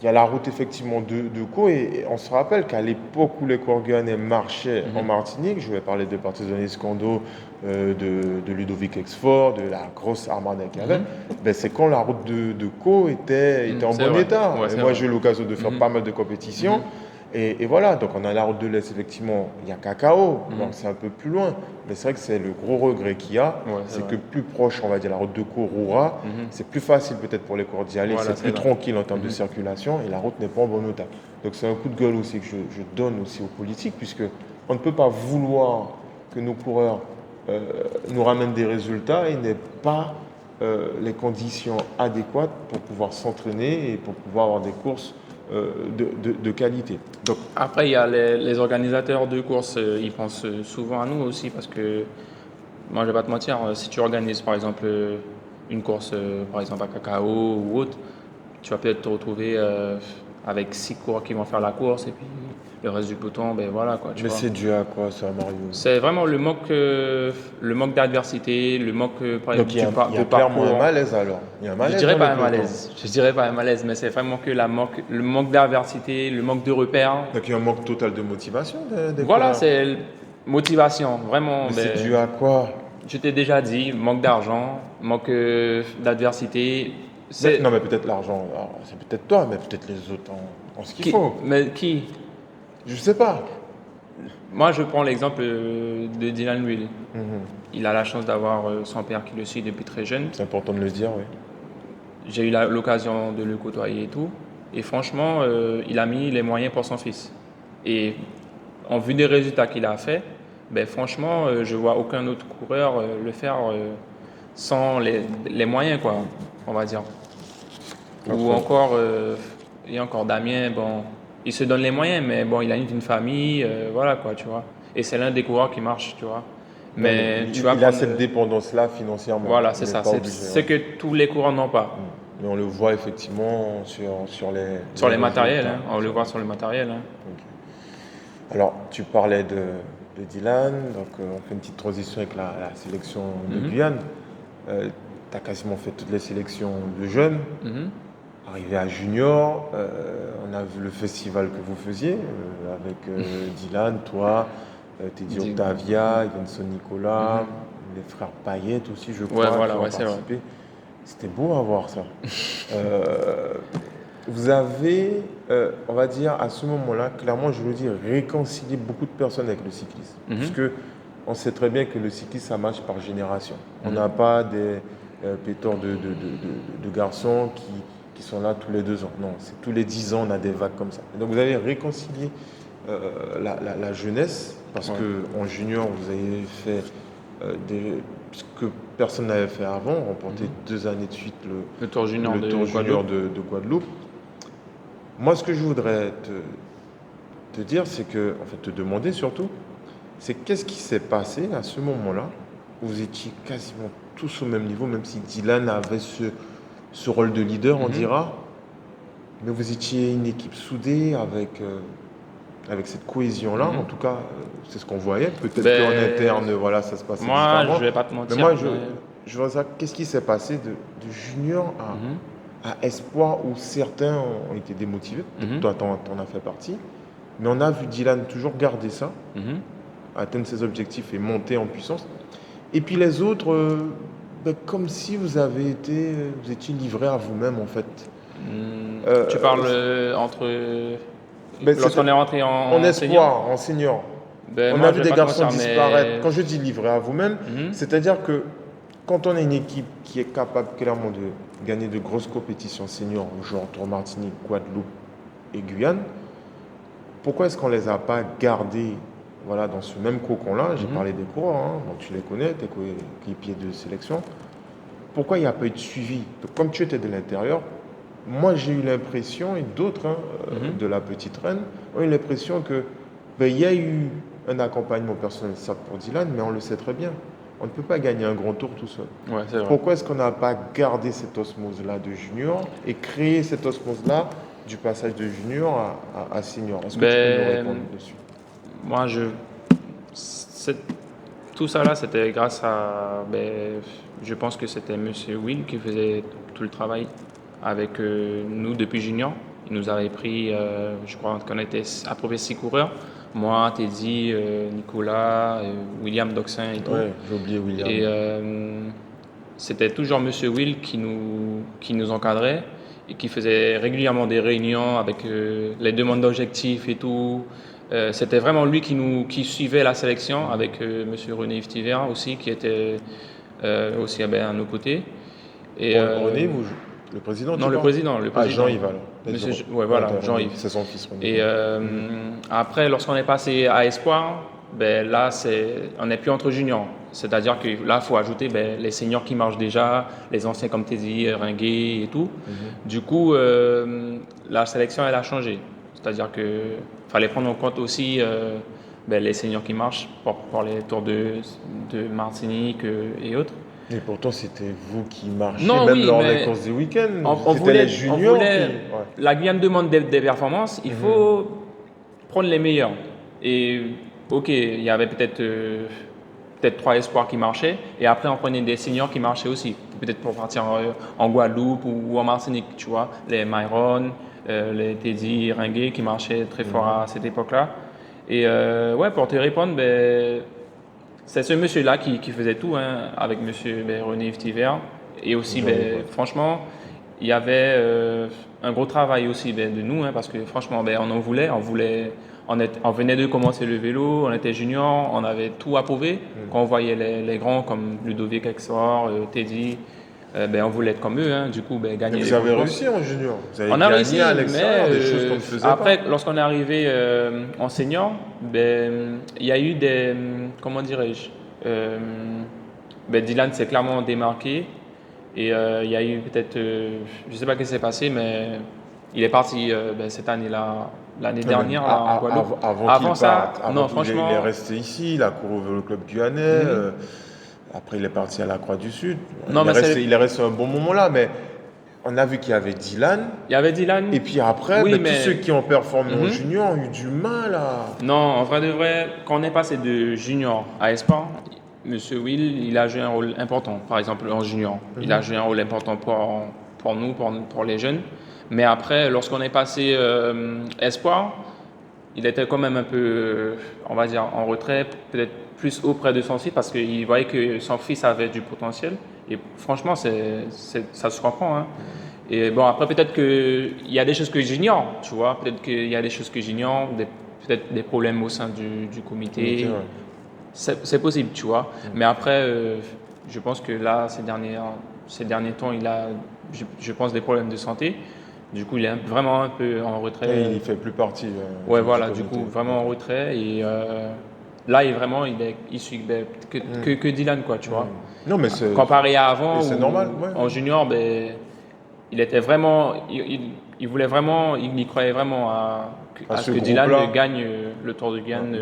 A: Il y a la route effectivement de Caux et on se rappelle qu'à l'époque où les Courguionnais marchaient en
B: Mhm.
A: Martinique, je vais parler de Partisanis Scando, de Ludovic Exfort, de la grosse armada qu'il y avait,
B: Mhm.
A: ben, c'est quand la route de Caux était
B: Mhm.
A: en
B: C'est
A: bon
B: vrai.
A: état.
B: Ouais,
A: Et
B: c'est
A: moi
B: vrai.
A: j'ai eu l'occasion de faire
B: Mhm.
A: pas mal de compétitions.
B: Mhm.
A: Et voilà, donc on a la route de l'Est, effectivement, il y a Cacao, donc
B: Mhm.
A: c'est un peu plus loin. Mais c'est vrai que c'est le gros regret qu'il y a,
B: Ouais, c'est
A: c'est que
B: vrai.
A: plus proche, on va dire, la route de Caux-Roura,
B: Mhm.
A: c'est plus facile peut-être pour les coureurs d'y aller,
B: Voilà,
A: c'est
B: c'est
A: plus
B: vrai.
A: tranquille en termes de
B: Mhm.
A: circulation et la route n'est pas en bon état. Donc c'est un coup de gueule aussi que je donne aussi aux politiques, puisque on ne peut pas vouloir que nos coureurs nous ramènent des résultats et n'aient pas les conditions adéquates pour pouvoir s'entraîner et pour pouvoir avoir des courses de qualité. Donc,
B: Après, il y a les organisateurs de courses, ils pensent souvent à nous aussi parce que, moi, je vais pas te mentir, si tu organises par exemple une course, par exemple à Cacao ou autre, tu vas peut-être te retrouver avec 6 coureurs qui vont faire la course et puis le reste du peloton, ben voilà quoi, tu
A: mais
B: vois.
A: c'est dû à quoi ça, Mario?
B: C'est vraiment le manque d'adversité, le manque par
A: Donc
B: exemple,
A: il y
B: de
A: a clairement un
B: parcours.
A: malaise alors. Il y a un
B: Je
A: malaise
B: dirais
A: dans le
B: pas un
A: peloton.
B: malaise, je dirais pas un malaise, mais c'est vraiment que le manque d'adversité, le manque de repères.
A: Donc il y a un manque total de motivation des
B: Voilà,
A: coureurs.
B: c'est motivation, vraiment.
A: Mais c'est
B: Ben,
A: dû à quoi?
B: je t'ai déjà dit, manque d'argent, manque d'adversité.
A: Non, mais
B: C'est
A: peut-être l'argent. Alors, c'est peut-être toi, mais peut-être les autres en ce qu'il faut.
B: mais qui?
A: Je sais pas.
B: Moi, je prends l'exemple de Dylan Will.
A: Mhm.
B: Il a la chance d'avoir son père qui le suit depuis très jeune.
A: C'est important de le dire, oui.
B: J'ai eu l'occasion de le côtoyer et tout. Et franchement, il a mis les moyens pour son fils. Et en vue des résultats qu'il a fait, ben franchement, je vois aucun autre coureur le faire sans les moyens, quoi, on va dire. Ou
A: Entre-
B: encore, il y a encore Damien, bon, il se donne les moyens, mais bon, il a une famille, voilà, quoi, tu vois. Et c'est l'un des coureurs qui marche, tu vois.
A: Non, mais
B: Mais tu vas
A: il a
B: prendre,
A: cette dépendance-là financièrement.
B: voilà,
A: Il
B: c'est
A: n'est
B: ça,
A: pas
B: c'est
A: obligé.
B: ce
A: Ouais.
B: que tous les coureurs n'ont pas.
A: Mais on le voit effectivement sur
B: Sur les matériels,
A: résultats.
B: hein, on le voit sur le matériel. Hein.
A: Ok. Alors, tu parlais de Dylan, donc on fait une petite transition avec la sélection de
B: Mhm.
A: Guyane. Tu as quasiment fait toutes les sélections de jeunes.
B: Mhm.
A: Arrivé à junior, on a vu le festival que vous faisiez avec Dylan, toi, Teddy
B: Dis-
A: Octavia, Ivenson Nicolas,
B: Mhm.
A: les frères Payet aussi, je
B: Ouais,
A: crois, qui
B: voilà,
A: ont
B: ouais, c'est vrai.
A: participé. C'était beau à voir ça. Euh, Vous avez, on va dire, à ce moment-là, clairement, je veux dire, réconcilié beaucoup de personnes avec le cyclisme.
B: Mhm.
A: Puisque on sait très bien que le cyclisme, ça marche par génération. On
B: Mhm.
A: n'a pas des pétards de garçons qui sont là tous les 2 ans. Non, c'est tous les 10 ans, on a des vagues comme ça. Et donc, vous avez réconcilié la jeunesse, parce
B: Ouais.
A: qu'en junior, vous avez fait ce que personne n'avait fait avant, remporter 2 années de suite
B: Le Tour Junior
A: le
B: de
A: Tour junior
B: Guadeloupe.
A: de Guadeloupe. Moi, ce que je voudrais te dire, c'est que, en fait, te demander surtout, c'est qu'est-ce qui s'est passé à ce moment-là où vous étiez quasiment tous au même niveau, même si Dylan avait ce rôle de leader, on
B: Mhm.
A: dira, mais vous étiez une équipe soudée avec cette cohésion-là.
B: Mhm.
A: En tout cas, c'est ce qu'on voyait. Peut-être qu'en
B: Ben,
A: interne, voilà, ça se passait
B: moi,
A: différemment.
B: je vais pas te
A: Mais
B: mentir,
A: moi,
B: mais...
A: je vois ça. Qu'est-ce qui s'est passé de junior
B: Mhm.
A: à espoir où certains ont été démotivés? Peut-être
B: Mhm.
A: toi, t'en as fait partie. Mais on a vu Dylan toujours garder ça,
B: Mhm.
A: atteindre ses objectifs et monter en puissance. Et puis les autres, ben, comme si vous étiez livré à vous-même, en fait.
B: Tu
A: Euh,
B: parles entre...
A: ben,
B: Lorsqu'on est rentré
A: en
B: en senior?
A: espoir, en senior.
B: Ben,
A: On a
B: moi, je
A: vu
B: vais
A: des
B: pas te
A: garçons
B: mentir,
A: disparaître.
B: mais...
A: Quand je dis livré à vous-même,
B: Mhm.
A: c'est-à-dire que quand on a une équipe qui est capable clairement de gagner de grosses compétitions seniors, genre Tour Martinique, Guadeloupe et Guyane, pourquoi est-ce qu'on ne les a pas gardés voilà, dans ce même cocon-là? J'ai parlé des coureurs, hein, donc tu les connais, tes coéquipiers de sélection. Pourquoi il n'y a pas eu de suivi? Donc, comme tu étais de l'intérieur, moi j'ai eu l'impression, et d'autres de la petite reine ont eu l'impression que il y a eu un accompagnement personnel, certes pour Dylan, mais on le sait très bien. On ne peut pas gagner un grand tour tout seul.
B: Ouais, c'est vrai.
A: Pourquoi est-ce qu'on n'a pas gardé cette osmose-là de junior et créé cette osmose-là du passage de junior à senior? Est-ce que tu peux nous répondre dessus?
B: Moi, tout ça là, c'était grâce à, je pense que c'était Monsieur Will qui faisait tout le travail avec nous depuis junior. Il nous avait pris, je crois qu'on était à peu près 6 coureurs. Moi, Teddy, Nicolas, William Doxin et tout.
A: Ouais, j'ai oublié William.
B: Et c'était toujours Monsieur Will qui nous encadrait et qui faisait régulièrement des réunions avec les demandes d'objectifs et tout. C'était vraiment lui qui suivait la sélection avec Monsieur René Yves aussi, qui était aussi à nos côtés. Et,
A: René, le président?
B: Non, le président.
A: Ah, Jean-Yves alors.
B: Ouais, voilà, Jean-Yves.
A: C'est son fils René.
B: Et après, lorsqu'on est passé à Espoir, là, on n'est plus entre juniors. C'est-à-dire que là, il faut ajouter les seniors qui marchent déjà, les anciens comme Teddy, Ringuet et tout. Du coup, la sélection, elle a changé. C'est-à-dire qu'il fallait prendre en compte aussi les seniors qui marchent pour les tours de Martinique et autres.
A: Et pourtant, c'était vous qui marchiez
B: Non,
A: même
B: oui,
A: lors
B: mais
A: des courses du week-end.
B: on voulait,
A: les juniors.
B: La Guyane demande des performances, il faut prendre les meilleurs. Et ok, il y avait peut-être 3 espoirs qui marchaient, et après on prenait des seniors qui marchaient aussi, peut-être pour partir en Guadeloupe ou en Martinique, tu vois, les Myron, les Teddy, Ringuet qui marchaient très fort à cette époque-là. Et ouais, pour te répondre, c'est ce monsieur-là qui faisait tout, hein, avec monsieur René Yves. Et aussi, franchement, il y avait un gros travail aussi de nous, hein, parce que franchement, on venait de commencer le vélo, on était junior, on avait tout approuvé. Quand on voyait les grands comme Ludovic Exor, Teddy, on voulait être comme eux, hein, du coup, gagner.
A: Mais vous avez réussi en junior. Vous avez
B: on a réussi,
A: à l'extérieur,
B: mais
A: des choses qu'on ne faisait
B: après,
A: pas.
B: lorsqu'on est arrivé en senior, il y a eu des, comment dirais-je, Dylan s'est clairement démarqué et il y a eu peut-être, je ne sais pas ce qui s'est passé, mais il est parti cette année-là, l'année dernière en Guadeloupe.
A: Avant ça,
B: non, franchement,
A: il est resté ici, il a couru au vélo club guyanais. Après, il est parti à la Croix du Sud.
B: Non,
A: il est resté un bon moment là, mais on a vu qu'il y avait Dylan.
B: Il y avait Dylan.
A: Et puis après, tous ceux qui ont performé en junior ont eu du mal à.
B: Non, en vrai de vrai, quand on est passé de junior à espoir, Monsieur Will, il a joué un rôle important. Par exemple, en junior, il a joué un rôle important pour nous, pour les jeunes. Mais après, lorsqu'on est passé espoir, il était quand même un peu, on va dire, en retrait, peut-être plus auprès de son fils parce qu'il voyait que son fils avait du potentiel. Et franchement, ça se comprend. Hein. Et bon, après, peut-être qu'il y a des choses que j'ignore, tu vois. Peut-être qu'il y a des choses que j'ignore, peut-être des problèmes au sein du comité. C'est possible, tu vois. Mais après, je pense que là, ces derniers temps, il a, je pense, des problèmes de santé. Du coup, il est vraiment un peu en retrait.
A: Et il ne fait plus partie.
B: Ouais, voilà, du coup, vraiment en retrait. Et là, il suit que Dylan, quoi, tu vois.
A: Non, mais
B: comparé à avant,
A: c'est normal. Ouais.
B: En junior, il était vraiment. Il voulait vraiment, il y croyait vraiment à ce que Dylan gagne le Tour de Guyane.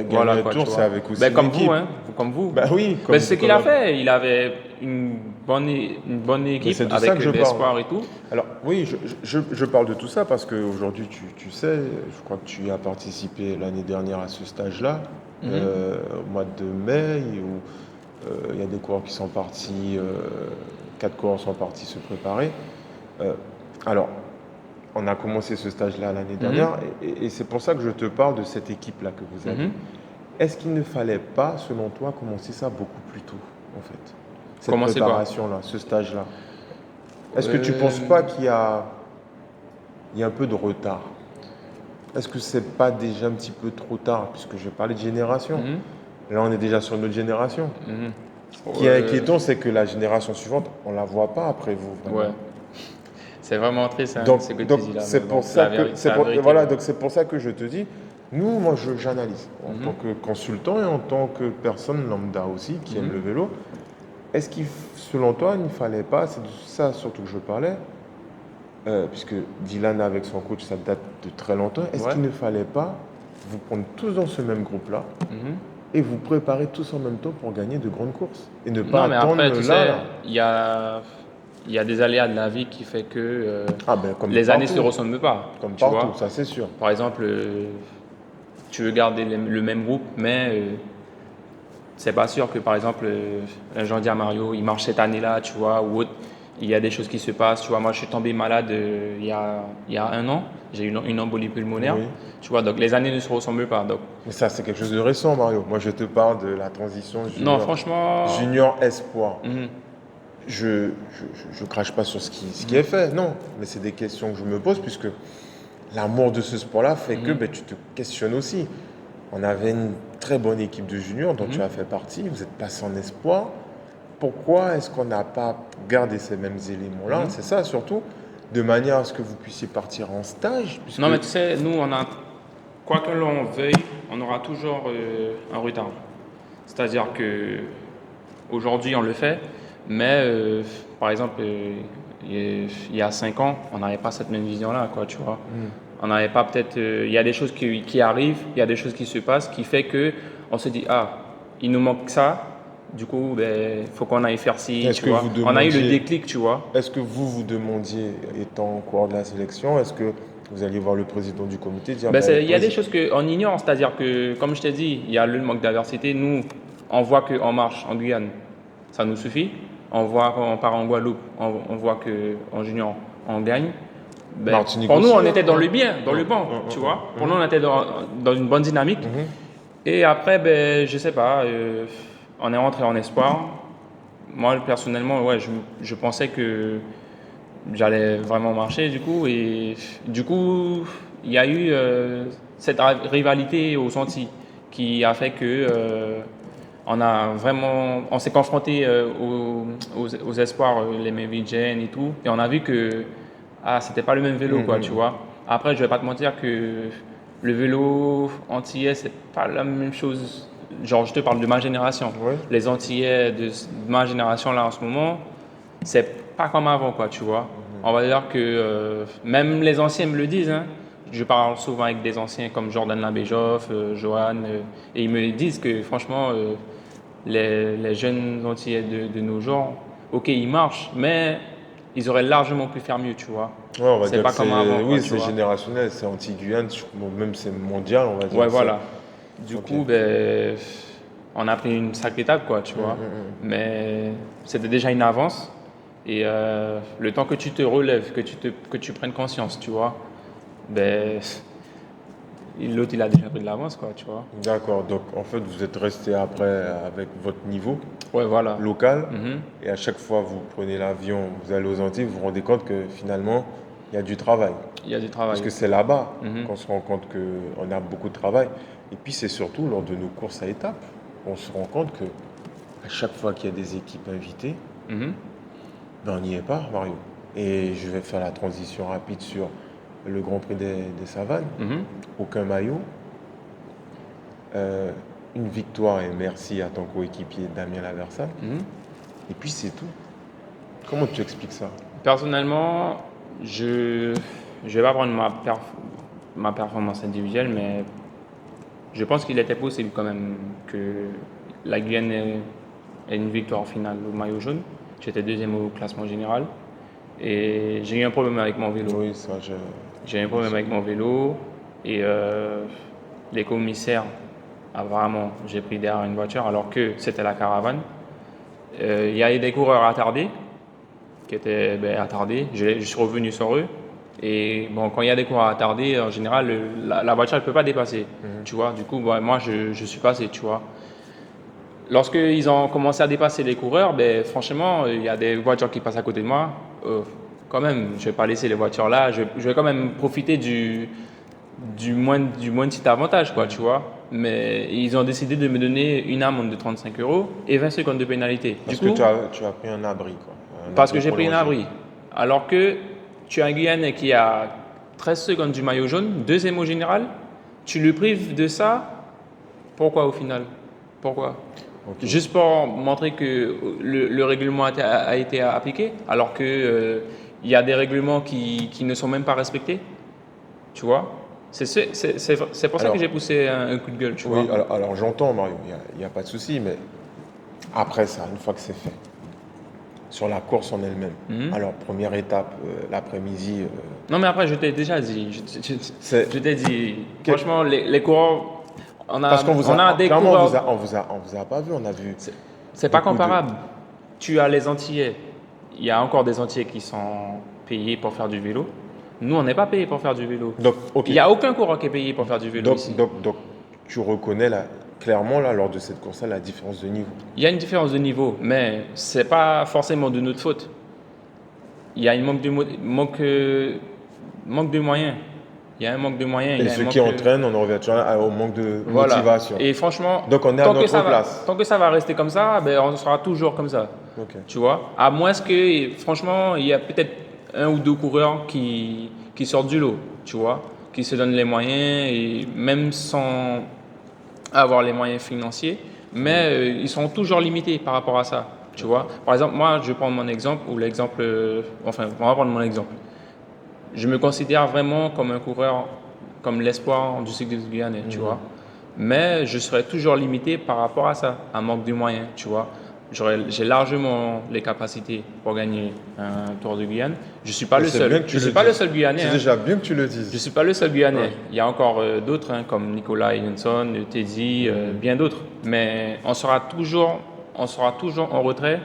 A: Voilà, le Tour, c'est avec aussi.
B: Comme vous, hein. Comme vous.
A: Oui.
B: C'est ce qu'il a fait. Il avait une bonne équipe avec l'espoir et tout.
A: Alors, oui, je parle de tout ça parce qu'aujourd'hui, tu sais, je crois que tu as participé l'année dernière à ce stage-là, au mois de mai, où il y a des coureurs qui sont partis, 4 coureurs sont partis se préparer. Alors, on a commencé ce stage-là l'année dernière et c'est pour ça que je te parle de cette équipe-là que vous avez. Est-ce qu'il ne fallait pas, selon toi, commencer ça beaucoup plus tôt, en fait? Cette préparation-là, ce stage-là. Est-ce que tu ne penses pas qu'il y a un peu de retard? Est-ce que ce n'est pas déjà un petit peu trop tard? Puisque je parlais de génération. Là, on est déjà sur notre génération. Ce qui est inquiétant, c'est que la génération suivante, on ne la voit pas après vous.
B: Ouais. C'est vraiment triste hein,
A: Donc,
B: ce que tu
A: donc
B: dis là.
A: c'est
B: Mais
A: pour
B: bon,
A: ça que
B: c'est la vérité.
A: voilà,
B: Ouais.
A: donc c'est pour ça que je te dis, moi j'analyse en
B: Mhm.
A: tant que consultant et en tant que personne lambda aussi qui aime
B: Mhm.
A: le vélo. Est-ce qu'il, selon toi, il ne fallait pas, c'est de ça surtout que je parlais, puisque Dylan avec son coach, ça date de très longtemps, est-ce
B: Ouais.
A: qu'il ne fallait pas vous prendre tous dans ce même groupe-là
B: Mhm.
A: et vous préparer tous en même temps pour gagner de grandes courses et ne pas
B: Non, mais
A: attendre
B: après, tu
A: là,
B: sais,
A: là.
B: il y a des aléas de la vie qui fait que
A: Ah ben comme
B: les années se
A: partout,
B: ressemblent pas,
A: comme
B: tu
A: partout,
B: vois.
A: ça c'est sûr.
B: Par exemple, tu veux garder le même groupe, mais c'est pas sûr que, par exemple, un Jean-Pierre Mario, il marche cette année-là, tu vois, ou autre. Il y a des choses qui se passent, tu vois. Moi, je suis tombé malade il y a un an. J'ai eu une embolie pulmonaire,
A: Oui.
B: tu vois. Donc, les années ne se ressemblent pas. Donc,
A: Mais ça c'est quelque chose de récent, Mario. Moi je te parle de la transition
B: non, franchement,
A: junior espoir.
B: mhm,
A: Je crache pas sur ce qui est fait, non. Mais c'est des questions que je me pose puisque l'amour de ce sport-là fait que
B: mhm,
A: ben, tu te questionnes aussi. On avait une très bonne équipe de juniors dont tu
B: mhm.
A: as fait partie. Vous êtes passé en espoir. Pourquoi est-ce qu'on n'a pas gardé ces mêmes éléments-là?
B: Mhm.
A: C'est ça surtout, de manière à ce que vous puissiez partir en stage, puisque
B: Non, mais tu sais, nous, quoi que l'on veuille, on aura toujours un retard. C'est-à-dire que aujourd'hui, on le fait, mais par exemple, il y a 5 ans, on n'avait pas cette même vision-là, quoi, tu vois. On n'avait pas peut-être. Il y a des choses qui arrivent, il y a des choses qui se passent, qui fait que on se dit, ah, il nous manque ça, du coup, ben, faut qu'on aille faire ci,
A: est-ce
B: tu
A: que
B: vois.
A: vous
B: On a eu le
A: demandiez,
B: déclic, tu vois.
A: est-ce que vous demandiez, étant au cours de la sélection, est-ce que vous alliez voir le président du comité dire,
B: Ben,
A: ben,
B: il y a des choses qu'on ignore, c'est-à-dire que, comme je t'ai dit, il y a le manque d'adversité. Nous, on voit qu'en marche, en Guyane, ça nous suffit. On voit quand on part en Guadeloupe, on voit qu'en junior, on gagne. Ben,
A: Martinique
B: pour nous,
A: aussi,
B: on
A: hein,
B: était dans
A: hein.
B: le bien, dans le bon, tu vois. Pour nous, on était dans une bonne dynamique. Et après, ben, je sais pas, on est rentré en espoir. Moi, personnellement, ouais, je pensais que j'allais vraiment marcher du coup. Et du coup, il y a eu cette rivalité au senti qui a fait que on s'est confronté aux espoirs, les Mavigen et tout, et on a vu que c'était pas le même vélo quoi, tu vois. Après, je vais pas te mentir que le vélo antillais c'est pas la même chose. Genre, je te parle de ma génération.
A: Ouais.
B: Les Antillais de ma génération là en ce moment, c'est pas comme avant quoi, tu vois. On va dire que même les anciens me le disent. Hein. Je parle souvent avec des anciens comme Jordan Labéjoff, Johan, et ils me disent que franchement, les jeunes Antillais de nos jours, ok, ils marchent, mais ils auraient largement pu faire mieux, tu vois.
A: Ouais, on va
B: C'est
A: dire que
B: pas comme avant,
A: c'est,
B: quoi,
A: oui,
B: tu
A: c'est
B: vois.
A: générationnel, c'est anti-Guyane, bon, même c'est mondial, on va dire.
B: Ouais, voilà. Du
A: Ok.
B: coup, ben, on a pris une sacrée étape, quoi, tu vois. Mais c'était déjà une avance. Et le temps que tu te relèves, que tu prennes conscience, tu vois, ben, l'autre, il a déjà pris de l'avance, quoi, tu vois.
A: D'accord, donc en fait vous êtes resté après avec votre niveau
B: Ouais, voilà.
A: local
B: Mhm.
A: et à chaque fois vous prenez l'avion, vous allez aux Antilles, vous vous rendez compte que finalement il y a du travail.
B: Il y a du
A: Parce
B: travail.
A: que c'est là-bas
B: Mhm.
A: qu'on se rend compte qu'on a beaucoup de travail. Et puis c'est surtout lors de nos courses à étapes, on se rend compte que à chaque fois qu'il y a des équipes invitées,
B: Mhm.
A: ben on n'y est pas, Mario. Et je vais faire la transition rapide sur le Grand Prix des Savanes.
B: Mhm.
A: Aucun maillot. Euh, une victoire et merci à ton coéquipier Damien Laversal.
B: Mhm.
A: Et puis c'est tout. Comment tu expliques ça?
B: Personnellement, je vais pas prendre ma performance individuelle, mais je pense qu'il était possible quand même que la Guyane ait une victoire finale au maillot jaune. J'étais deuxième au classement général et j'ai eu un problème avec mon vélo.
A: Oui, ça,
B: J'ai eu un problème avec mon vélo et les commissaires, apparemment, j'ai pris derrière une voiture alors que c'était la caravane. Il y a eu des coureurs attardés qui étaient attardés. Je suis revenu sur eux. Et bon, quand il y a des coureurs attardés, en général, la voiture ne peut pas dépasser. Tu vois, du coup, moi, je suis passé, tu vois. Lorsqu'ils ont commencé à dépasser les coureurs, ben, franchement, il y a des voitures qui passent à côté de moi. Quand même, je ne vais pas laisser les voitures là. Je vais quand même profiter du moins petit avantage, quoi, tu vois. Mais ils ont décidé de me donner une amende de 35 euros et 20 secondes de pénalité.
A: parce
B: Du
A: que
B: coup,
A: tu as pris un abri, quoi. Un
B: parce que
A: abri
B: j'ai pris un
A: prolongé.
B: abri. Alors que tu as un Guyanais qui a 13 secondes du maillot jaune, deuxième au général, tu le prives de ça, pourquoi au final? Pourquoi?
A: Ok.
B: Juste pour montrer que le règlement a été appliqué, alors que il y a des règlements qui ne sont même pas respectés, tu vois? C'est pour ça que
A: Alors,
B: j'ai poussé un coup de gueule, tu vois?
A: oui, alors j'entends, Mario, il n'y a pas de souci, mais après ça, une fois que c'est fait, sur la course en elle-même,
B: Mhm.
A: alors première étape, l'après-midi,
B: Non, mais après, je t'ai déjà dit,
A: c'est
B: je t'ai dit,
A: que-
B: franchement, les coureurs,
A: parce qu'on vous
B: on a
A: a,
B: des
A: clairement,
B: coureurs,
A: on vous a pas vu, on a vu
B: c'est pas
A: beaucoup de.
B: comparable. Tu as les Antillais, il y a encore des Antillais qui sont payés pour faire du vélo. Nous, on n'est pas payés pour faire du vélo.
A: Donc, ok.
B: Il n'y a aucun coureur qui est payé pour faire du vélo ici.
A: Donc, tu reconnais là, clairement là, lors de cette course-là, la différence de niveau.
B: Il y a une différence de niveau, mais c'est pas forcément de notre faute. Il y a un manque de moyens. Il y a un manque de moyens. Il
A: Et
B: y a un
A: ceux
B: manque
A: qui entraînent, on en revient toujours au manque de
B: Voilà.
A: motivation.
B: Et franchement,
A: Donc, on est à notre place.
B: tant que ça va rester comme ça, ben, on sera toujours comme ça.
A: Ok.
B: Tu vois? À moins que, franchement, il y a peut-être un ou deux coureurs qui sortent du lot, tu vois? Qui se donnent les moyens, et même sans avoir les moyens financiers, mais ils sont toujours limités par rapport à ça, tu vois? Par exemple, moi, je prends mon exemple, ou l'exemple, enfin, on va prendre mon exemple. Je me considère vraiment comme un coureur, comme l'espoir du cyclisme guyanais, tu vois. Mais je serai toujours limité par rapport à ça, un manque de moyens, tu vois. J'ai largement les capacités pour gagner un Tour de Guyane. Je suis pas
A: Et
B: le
A: c'est
B: seul.
A: bien que tu
B: Je suis
A: le
B: pas le
A: dises.
B: seul Guyanais.
A: C'est
B: Hein.
A: déjà bien que tu le
B: Je
A: dises.
B: suis pas le seul Guyanais.
A: Ouais.
B: Il y a encore d'autres, hein, comme Nicolas Johansson, Teddy, bien d'autres. Mais on sera toujours en retrait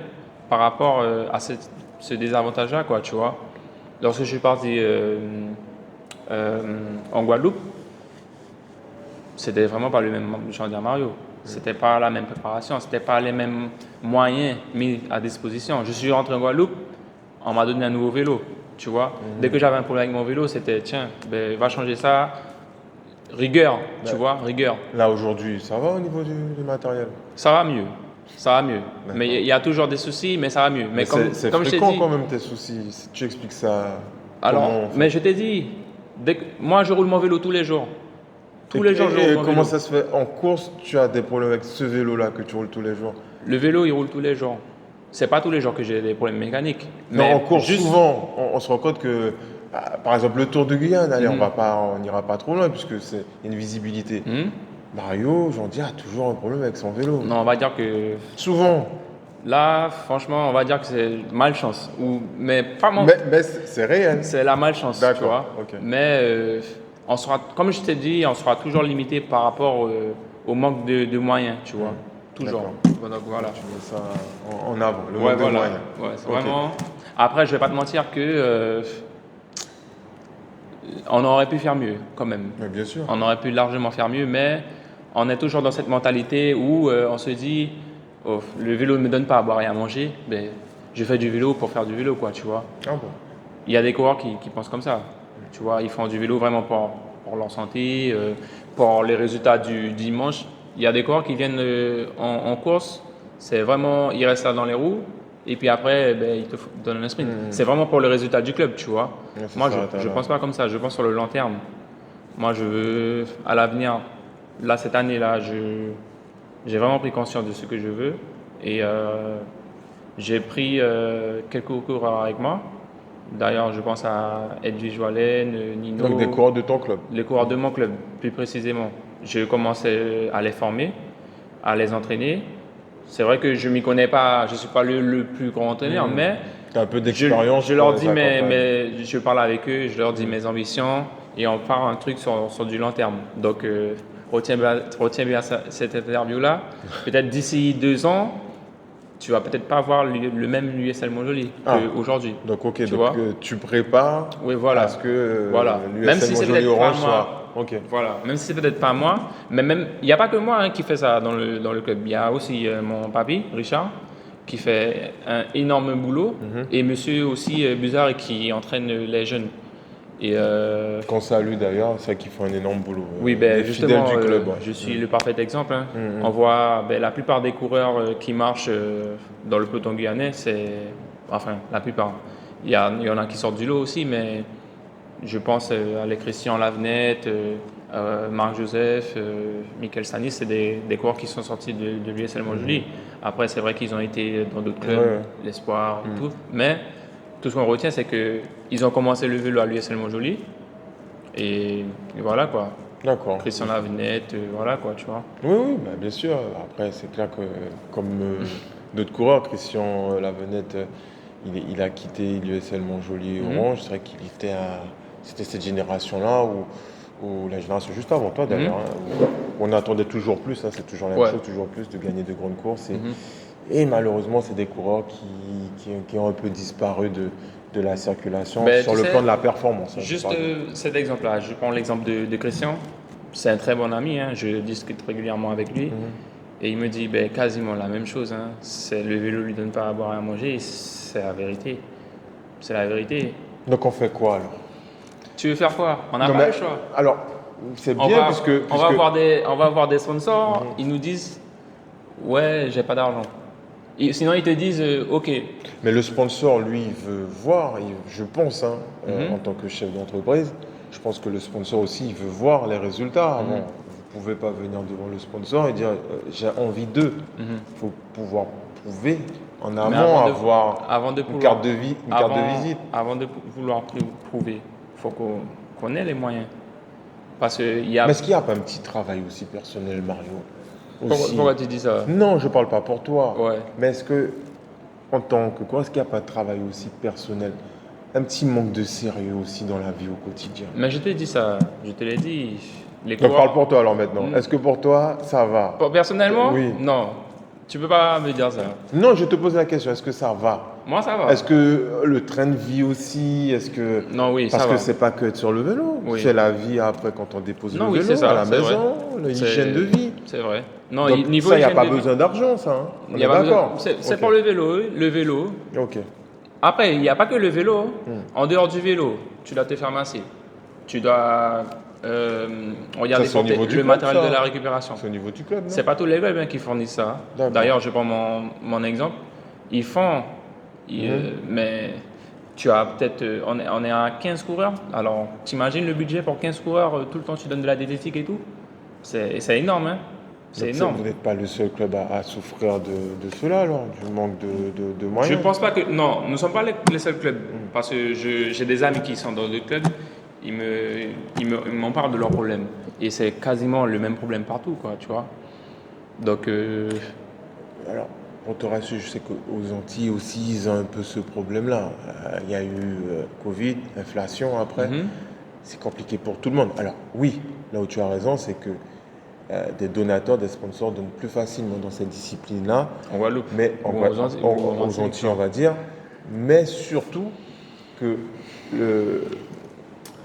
B: par rapport à ce désavantage-là, quoi, tu vois. Lorsque je suis parti en Guadeloupe, c'était vraiment pas le même genre de Mario. C'était pas la même préparation, c'était pas les mêmes moyens mis à disposition. Je suis rentré en Guadeloupe, on m'a donné un nouveau vélo, tu vois. Dès que j'avais un problème avec mon vélo, c'était tiens, ben, va changer ça. Rigueur, tu
A: Ouais.
B: vois, rigueur.
A: Là aujourd'hui, ça va au niveau du matériel.
B: Ça va mieux, ça va mieux.
A: D'accord.
B: Mais il y a toujours des soucis, mais ça va mieux. Mais
A: C'est
B: comme je t'ai
A: fréquent
B: dit,
A: quand même tes soucis. Si tu expliques ça,
B: alors,
A: comment on fait.
B: mais je t'ai dit, moi je roule mon vélo tous les jours. Tous les jours, je roule mon
A: comment
B: vélo.
A: ça se fait? En course, tu as des problèmes avec ce vélo-là que tu roules tous les jours?
B: Le vélo, il roule tous les jours. C'est pas tous les jours que j'ai des problèmes mécaniques.
A: Non,
B: Mais
A: en course,
B: juste-
A: souvent, on se rend compte que, par exemple, le Tour de Guyane, allez,
B: Mhm.
A: on n'ira pas trop loin puisque c'est une visibilité.
B: Hmm?
A: Mario, j'en dis, a toujours un problème avec son vélo.
B: Non, on va dire que
A: Souvent.
B: là, franchement, on va dire que c'est malchance. Mais pas mon...
A: Mais c'est réel.
B: C'est la malchance, tu
A: D'accord,
B: vois.
A: ok.
B: Mais on sera, comme je t'ai dit, on sera toujours limité par rapport au manque de moyens, tu vois. Toujours.
A: D'accord.
B: Donc voilà.
A: Tu mets ça en avant, le
B: Ouais,
A: manque de
B: voilà.
A: moyens.
B: Ouais, c'est
A: Ok.
B: vraiment. Après, je vais pas te mentir que on aurait pu faire mieux, quand même.
A: Mais bien sûr.
B: On aurait pu largement faire mieux, mais on est toujours dans cette mentalité où on se dit, oh, le vélo ne me donne pas à boire et à manger, ben, je fais du vélo pour faire du vélo, quoi, tu vois.
A: Ah bon.
B: Il y a des coureurs qui pensent comme ça, tu vois. Ils font du vélo vraiment pour leur santé, pour les résultats du dimanche. Il y a des coureurs qui viennent en course, c'est vraiment, ils restent là dans les roues, et puis après, ben, ils te donnent un sprint. C'est vraiment pour le résultat du club, tu vois.
A: Ouais, ça
B: Moi,
A: s'arrête
B: je
A: là.
B: pense pas comme ça, je pense sur le long terme. Moi, je veux, à l'avenir, là, cette année-là, j'ai vraiment pris conscience de ce que je veux. Et j'ai pris quelques coureurs avec moi. D'ailleurs, je pense à Edwige Wallen, Nino,
A: Donc des coureurs de ton club.
B: les coureurs de mon club, plus précisément. J'ai commencé à les former, à les entraîner. C'est vrai que je m'y connais pas, je suis pas le plus grand entraîneur, mais
A: Tu as un peu d'expérience.
B: je leur
A: pour
B: dis
A: les accompagner.
B: je parle avec eux, je leur dis mes ambitions et on part un truc sur du long terme. Donc retiens bien cette interview-là. Peut-être d'ici 2 ans, tu vas peut-être pas avoir le même l'USL Montjoly qu'aujourd'hui.
A: Donc ok,
B: Tu
A: donc
B: vois
A: tu prépares
B: Oui, voilà.
A: à ce que
B: Voilà. Même
A: l'USL
B: si c'est
A: Montjoly
B: peut-être pas
A: Orange
B: moi.
A: soit. Ok.
B: Voilà, même si c'est peut-être pas moi, mais même il n'y a pas que moi qui fait ça dans le club. Il y a aussi mon papy, Richard, qui fait un énorme boulot, et monsieur aussi Buzard qui entraîne les jeunes. Et
A: Qu'on salue d'ailleurs, c'est vrai qu'ils font un énorme boulot.
B: oui, ben
A: Les fidèles
B: justement,
A: du club. Ouais.
B: je suis le parfait exemple. Hein. On voit la plupart des coureurs qui marchent dans le peloton guyanais, enfin la plupart, il y en a qui sortent du lot aussi, mais je pense à les Christian Lavenette, Marc Joseph, Michael Stanis, c'est des coureurs qui sont sortis de l'USL Montjoly. Après, c'est vrai qu'ils ont été dans d'autres clubs,
A: Ouais.
B: l'Espoir et tout, mais tout ce qu'on retient, c'est qu'ils ont commencé le vélo à l'USL Montjoly, et voilà quoi.
A: D'accord.
B: Christian Lavenette, voilà quoi, tu vois.
A: Oui, bah, bien sûr. Après, c'est clair que comme d'autres coureurs, Christian Lavenette, il a quitté l'USL Montjoly Orange. C'est vrai qu'il était c'était cette génération-là ou la génération juste avant toi d'ailleurs, où on attendait toujours plus, hein, c'est toujours la même
B: Ouais.
A: chose, toujours plus de gagner de grandes courses. Et malheureusement, c'est des coureurs qui ont un peu disparu de la circulation
B: Ben,
A: sur
B: tu
A: le
B: sais,
A: plan de la performance, hein, je
B: juste
A: parle.
B: cet exemple-là, je prends l'exemple de Christian. C'est un très bon ami, hein, je discute régulièrement avec lui. Et il me dit ben, quasiment la même chose. Hein. C'est, le vélo lui donne pas à boire et à manger, et c'est la vérité. C'est la vérité.
A: Donc on fait quoi alors?
B: Tu veux faire quoi? On n'a
A: Non,
B: pas
A: mais
B: le choix.
A: alors, c'est
B: On
A: bien
B: va, on va
A: puisque
B: avoir des sponsors, ils nous disent ouais, j'ai pas d'argent. Sinon, ils te disent ok.
A: mais le sponsor, lui, il veut voir, je pense, hein, en tant que chef d'entreprise, je pense que le sponsor aussi, il veut voir les résultats avant. Vous ne pouvez pas venir devant le sponsor et dire j'ai envie d'eux. Il faut pouvoir prouver en
B: Mais
A: amont, avoir
B: avant de
A: une
B: pouvoir,
A: carte une carte de visite.
B: avant de vouloir prouver, il faut qu'on ait les moyens. Parce qu'il y a.
A: Mais est-ce qu'il n'y a pas un petit travail aussi personnel, Mario? Aussi.
B: Pourquoi tu dis ça?
A: Non, je ne parle pas pour toi.
B: Ouais.
A: Mais est-ce que, en tant que quoi, est-ce qu'il n'y a pas de travail aussi personnel? Un petit manque de sérieux aussi dans la vie au quotidien.
B: Mais je t'ai dit ça, je te l'ai dit. Les
A: Donc parle
B: coureurs.
A: pour toi alors maintenant. Est-ce que pour toi, ça va?
B: Personnellement,
A: Oui.
B: non. Tu peux pas me dire ça.
A: Non, je te pose la question, est-ce que ça va?
B: Moi, ça va.
A: Est-ce que le train de vie aussi, est-ce que...
B: Non, oui,
A: Parce
B: ça
A: que
B: va.
A: c'est pas que être sur le vélo,
B: Oui.
A: c'est la vie après quand on dépose
B: Non,
A: le
B: oui,
A: vélo
B: c'est ça,
A: à la
B: c'est
A: maison, l'hygiène de vie.
B: C'est vrai. Non,
A: Donc
B: niveau
A: ça, il n'y a
B: hygiène
A: pas
B: de vie,
A: besoin d'argent, ça, hein. On
B: il y
A: est
B: a pas besoin-
A: d'accord?
B: C'est
A: Ok.
B: pour le vélo. Le vélo.
A: Ok.
B: Après, il n'y a pas que le vélo. En dehors du vélo, tu dois te faire masser. Tu dois regarder
A: Ça, c'est au niveau du
B: le
A: club,
B: matériel
A: ça.
B: de la récupération.
A: C'est au niveau du club, non?
B: C'est pas tous les clubs qui fournissent ça.
A: D'accord.
B: D'ailleurs, je prends mon exemple. Ils font, mais tu as peut-être, on est à 15 coureurs. Alors, t'imagines le budget pour 15 coureurs, tout le temps tu donnes de la diététique et tout? C'est énorme, hein? C'est
A: Donc,
B: énorme.
A: vous n'êtes pas le seul club à souffrir de cela, alors, du manque de moyens.
B: Je pense pas que. Non, nous ne sommes pas les seuls clubs. Parce que j'ai des amis qui sont dans d'autres clubs. Ils m'en parlent de leurs problèmes. Et c'est quasiment le même problème partout, quoi, tu vois. Donc,
A: Alors, pour te rassurer, je sais qu'aux Antilles aussi, ils ont un peu ce problème-là. Il y a eu Covid, inflation après. C'est compliqué pour tout le monde. Alors, oui, là où tu as raison, c'est que des donateurs, des sponsors donnent plus facilement dans cette discipline-là.
B: en Guadeloupe.
A: Mais
B: Ou aux Antilles, ou en
A: aux
B: Martinique,
A: Antilles, on va dire. Mais surtout que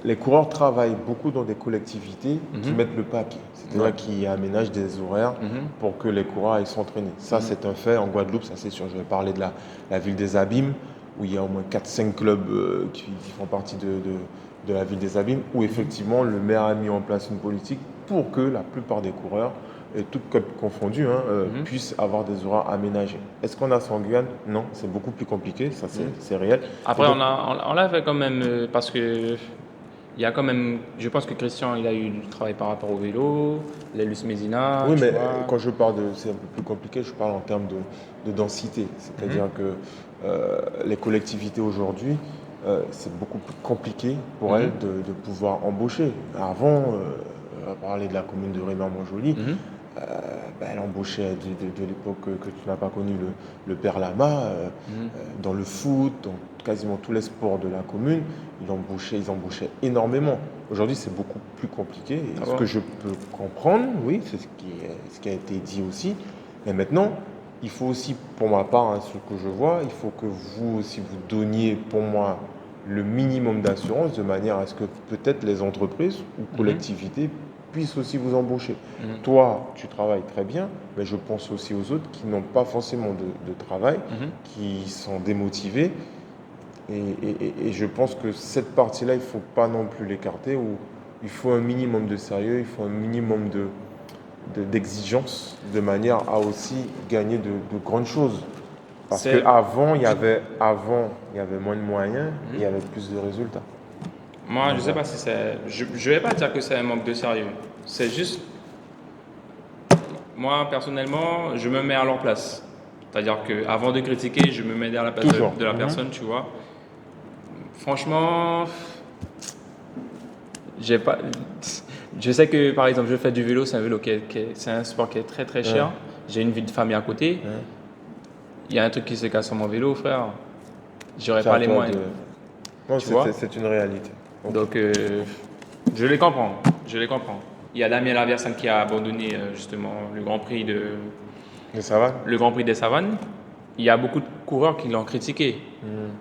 A: les coureurs travaillent beaucoup dans des collectivités qui mettent le paquet. C'est-à-dire qui aménagent des horaires pour que les coureurs aillent s'entraîner. Ça, c'est un fait. En Guadeloupe, ça c'est sûr. Je vais parler de la ville des Abîmes, où il y a au moins 4-5 clubs qui font partie de la ville des Abîmes, où effectivement le maire a mis en place une politique pour que la plupart des coureurs, et toutes clubs confondus, puissent avoir des horaires aménagés. Est-ce qu'on a ça en Guyane? Non, c'est beaucoup plus compliqué, ça c'est réel.
B: Après,
A: Et donc,
B: on l'a fait quand même parce que il y a quand même. Je pense que Christian, il a eu du travail par rapport au vélo, les Luce Mézina.
A: oui,
B: tu
A: mais
B: vois.
A: quand je parle c'est un peu plus compliqué, je parle en termes de densité. C'est-à-dire que les collectivités aujourd'hui, c'est beaucoup plus compliqué pour elles de pouvoir embaucher. Avant, on va parler de la commune de Raymond-Montjoly, elle embauchait de l'époque que tu n'as pas connu le père Lama, dans le foot, dans quasiment tous les sports de la commune, ils embauchaient énormément. Aujourd'hui, c'est beaucoup plus compliqué. Et ce que je peux comprendre, oui, c'est ce qui a été dit aussi. Mais maintenant, il faut aussi, pour ma part, hein, ce que je vois, il faut que vous aussi vous donniez, pour moi, le minimum d'assurance de manière à ce que peut-être les entreprises ou collectivités puissent aussi vous embaucher. Toi, tu travailles très bien, mais je pense aussi aux autres qui n'ont pas forcément de travail, qui sont démotivés. Et je pense que cette partie-là, il ne faut pas non plus l'écarter, où il faut un minimum de sérieux, il faut un minimum d'exigence, de manière à aussi gagner de grandes choses. Parce qu'avant, il y avait moins de moyens et il y avait plus de résultats.
B: Moi, je ne sais pas si c'est... Je ne vais pas dire que c'est un manque de sérieux. C'est juste... Moi, personnellement, je me mets à leur place. C'est-à-dire qu'avant de critiquer, je me mets à la place de la personne, tu vois. Franchement, j'ai pas... Je sais que, par exemple, je fais du vélo, c'est un vélo c'est un sport qui est très très cher. J'ai une vie de famille à côté. Il y a un truc qui se casse sur mon vélo, frère. J'aurais pas les moyens.
A: Non, c'est une réalité.
B: Okay. Donc, je les comprends. Il y a Damien Laversane qui a abandonné justement le Grand Prix
A: des Savanes.
B: Le Grand Prix des Savanes. Il y a beaucoup de coureurs qui l'ont critiqué.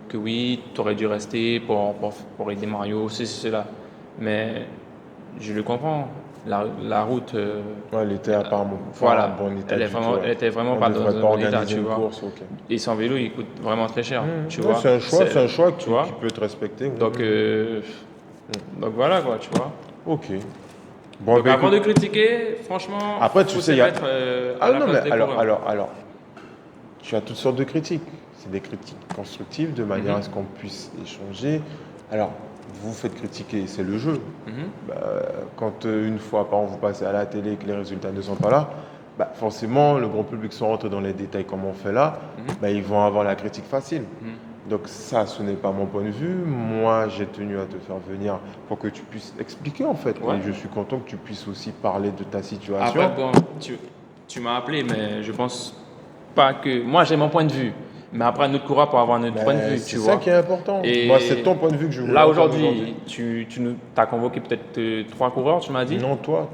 B: Que oui, tu aurais dû rester pour aider Mario, cela. Mais je le comprends. La route.
A: Elle était apparemment
B: voilà, bon état. Elle était vraiment pas dans un bon état, tu vois.
A: Course, okay.
B: Et son vélo, il coûte vraiment très cher. Tu vois.
A: C'est un choix qui peut être respecté.
B: Donc voilà quoi, tu vois.
A: Ok.
B: Bon, donc avant de critiquer, franchement,
A: après tu sais, il y a.
B: Alors,
A: tu as toutes sortes de critiques. C'est des critiques constructives de manière à ce qu'on puisse échanger. Alors, vous faites critiquer, c'est le jeu. Quand une fois par an vous passez à la télé et que les résultats ne sont pas là, forcément le grand public sont rentrés dans les détails comme on fait là, ils vont avoir la critique facile. Donc ça, ce n'est pas mon point de vue. Moi, j'ai tenu à te faire venir pour que tu puisses expliquer en fait. Ouais. Et je suis content que tu puisses aussi parler de ta situation.
B: Après, bon, tu m'as appelé, mais je pense pas que... Moi, j'ai mon point de vue. Mais après, notre coureur pour avoir notre point de vue, tu vois.
A: C'est ça qui est important. Et moi, c'est ton point de vue que je voulais.
B: Là, aujourd'hui, tu as convoqué peut-être 3 coureurs, tu m'as dit.
A: Non, toi.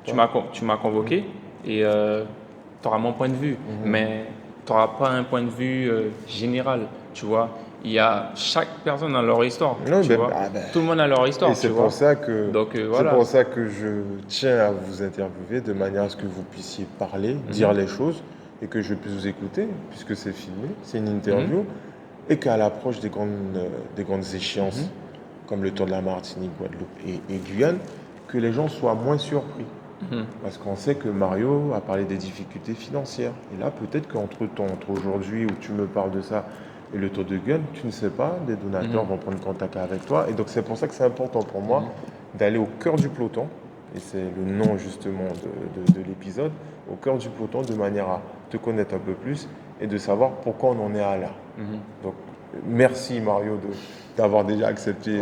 B: Tu m'as convoqué et tu auras mon point de vue. Mais tu n'auras pas un point de vue général, tu vois. Il y a chaque personne a leur histoire, tu vois. Tout le monde a leur histoire,
A: et c'est pour ça que
B: voilà.
A: C'est pour ça que je tiens à vous interviewer de manière à ce que vous puissiez parler, dire les choses et que je puisse vous écouter puisque c'est filmé, c'est une interview et qu'à l'approche des grandes échéances comme le Tour de la Martinique, Guadeloupe et Guyane, que les gens soient moins surpris. Parce qu'on sait que Mario a parlé des difficultés financières. Et là, peut-être entre aujourd'hui où tu me parles de ça et le Tour de Guyane, tu ne sais pas, des donateurs vont prendre contact avec toi. Et donc, c'est pour ça que c'est important pour moi d'aller au cœur du peloton. Et c'est le nom justement de l'épisode, au cœur du peloton, de manière à te connaître un peu plus et de savoir pourquoi on en est à là. Donc, merci Mario d'avoir déjà accepté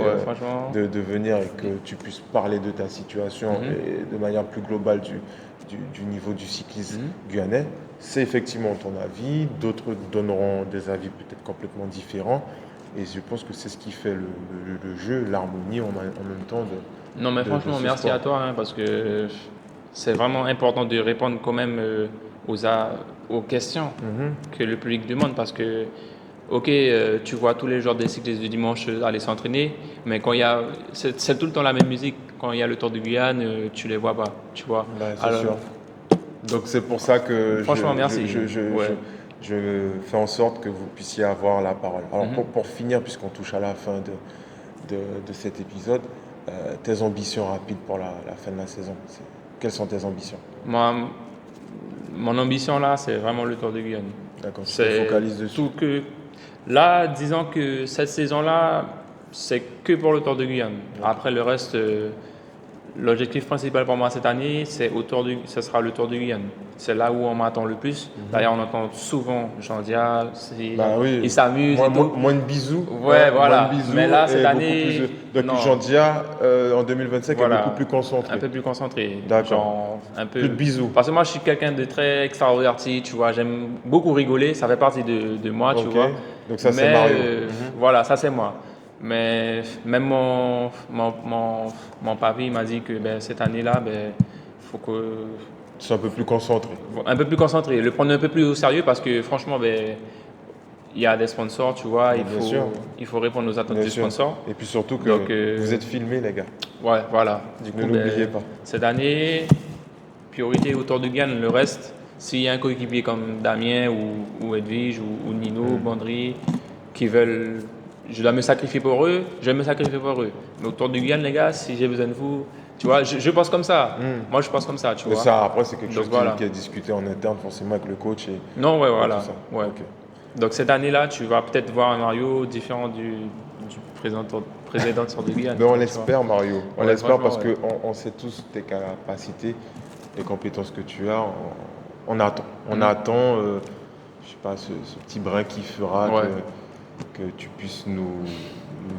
A: de venir et que tu puisses parler de ta situation et de manière plus globale du niveau du cyclisme guyanais. C'est effectivement ton avis, d'autres donneront des avis peut-être complètement différents et je pense que c'est ce qui fait le jeu, l'harmonie en même temps
B: Non mais franchement merci à toi parce que c'est vraiment important de répondre quand même aux questions que le public demande parce que ok, tu vois tous les jours des cyclistes du dimanche aller s'entraîner, mais quand c'est tout le temps la même musique. Quand il y a le Tour de Guyane, tu les vois pas, tu vois.
A: C'est sûr. Donc c'est pour ça que
B: franchement merci.
A: Je fais en sorte que vous puissiez avoir la parole. Alors pour finir, puisqu'on touche à la fin de cet épisode, tes ambitions rapides pour la fin de la saison, quelles sont tes ambitions?
B: Moi, mon ambition là, c'est vraiment le Tour de Guyane.
A: D'accord, tu te focalises dessus.
B: Là, disons que cette saison-là, c'est que pour le Tour de Guyane. Okay. Après, le reste, l'objectif principal pour moi cette année, ce sera le Tour de Guyane. C'est là où on m'attend le plus. D'ailleurs, on entend souvent Jean-Dia, il s'amuse.
A: Moins de bisous.
B: Ouais, voilà. Mais là, cette année.
A: Donc, Jean-Dia, en 2025, est beaucoup plus concentré.
B: Un peu plus concentré.
A: D'accord.
B: Plus
A: de bisous.
B: Parce que moi, je suis quelqu'un de très extraverti, tu vois. J'aime beaucoup rigoler. Ça fait partie de moi, tu vois.
A: Donc, ça, c'est Mario.
B: Voilà, ça, c'est moi. Mais même mon papy il m'a dit que cette année-là, faut que...
A: Tu sois un peu plus concentré.
B: Un peu plus concentré, le prendre un peu plus au sérieux parce que franchement, il y a des sponsors, tu vois, il faut répondre aux attentes des sponsors.
A: Et puis surtout que vous êtes filmés, les gars.
B: Ouais, voilà.
A: Du coup, n'oubliez pas.
B: Cette année, priorité au Tour de Guyane, le reste, s'il y a un coéquipier comme Damien ou Edwige ou Nino, Bandry, qui veulent... Je dois me sacrifier pour eux, je vais me sacrifier pour eux. Mais au Tour de Guyane, les gars, si j'ai besoin de vous, tu vois, je pense comme ça. Moi, je pense comme ça, tu vois.
A: Ça, après, c'est quelque chose qui est discuté en interne, forcément, avec le coach.
B: Non, ouais, voilà.
A: Ouais. Okay.
B: Donc cette année-là, tu vas peut-être voir un Mario différent du président de Sordegui.
A: Mais on l'espère, Mario. On
B: Ouais,
A: l'espère parce
B: franchement, ouais.
A: qu'on sait tous tes capacités, les compétences que tu as. On attend. On attend, je sais pas, ce petit brin qui fera
B: Ouais.
A: que tu puisses nous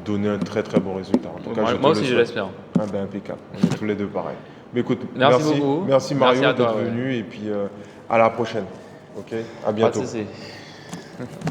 A: donner un très très bon résultat. En tout cas,
B: Moi,
A: je te
B: moi
A: le
B: aussi, je
A: souhaite.
B: l'espère.
A: Ah ben, impeccable. On est tous les deux pareils. Mais écoute,
B: Merci beaucoup.
A: merci
B: Merci
A: Mario
B: à toi,
A: d'être
B: ouais.
A: venu et puis à la prochaine. Ok, à
B: Pas de
A: bientôt.
B: souci.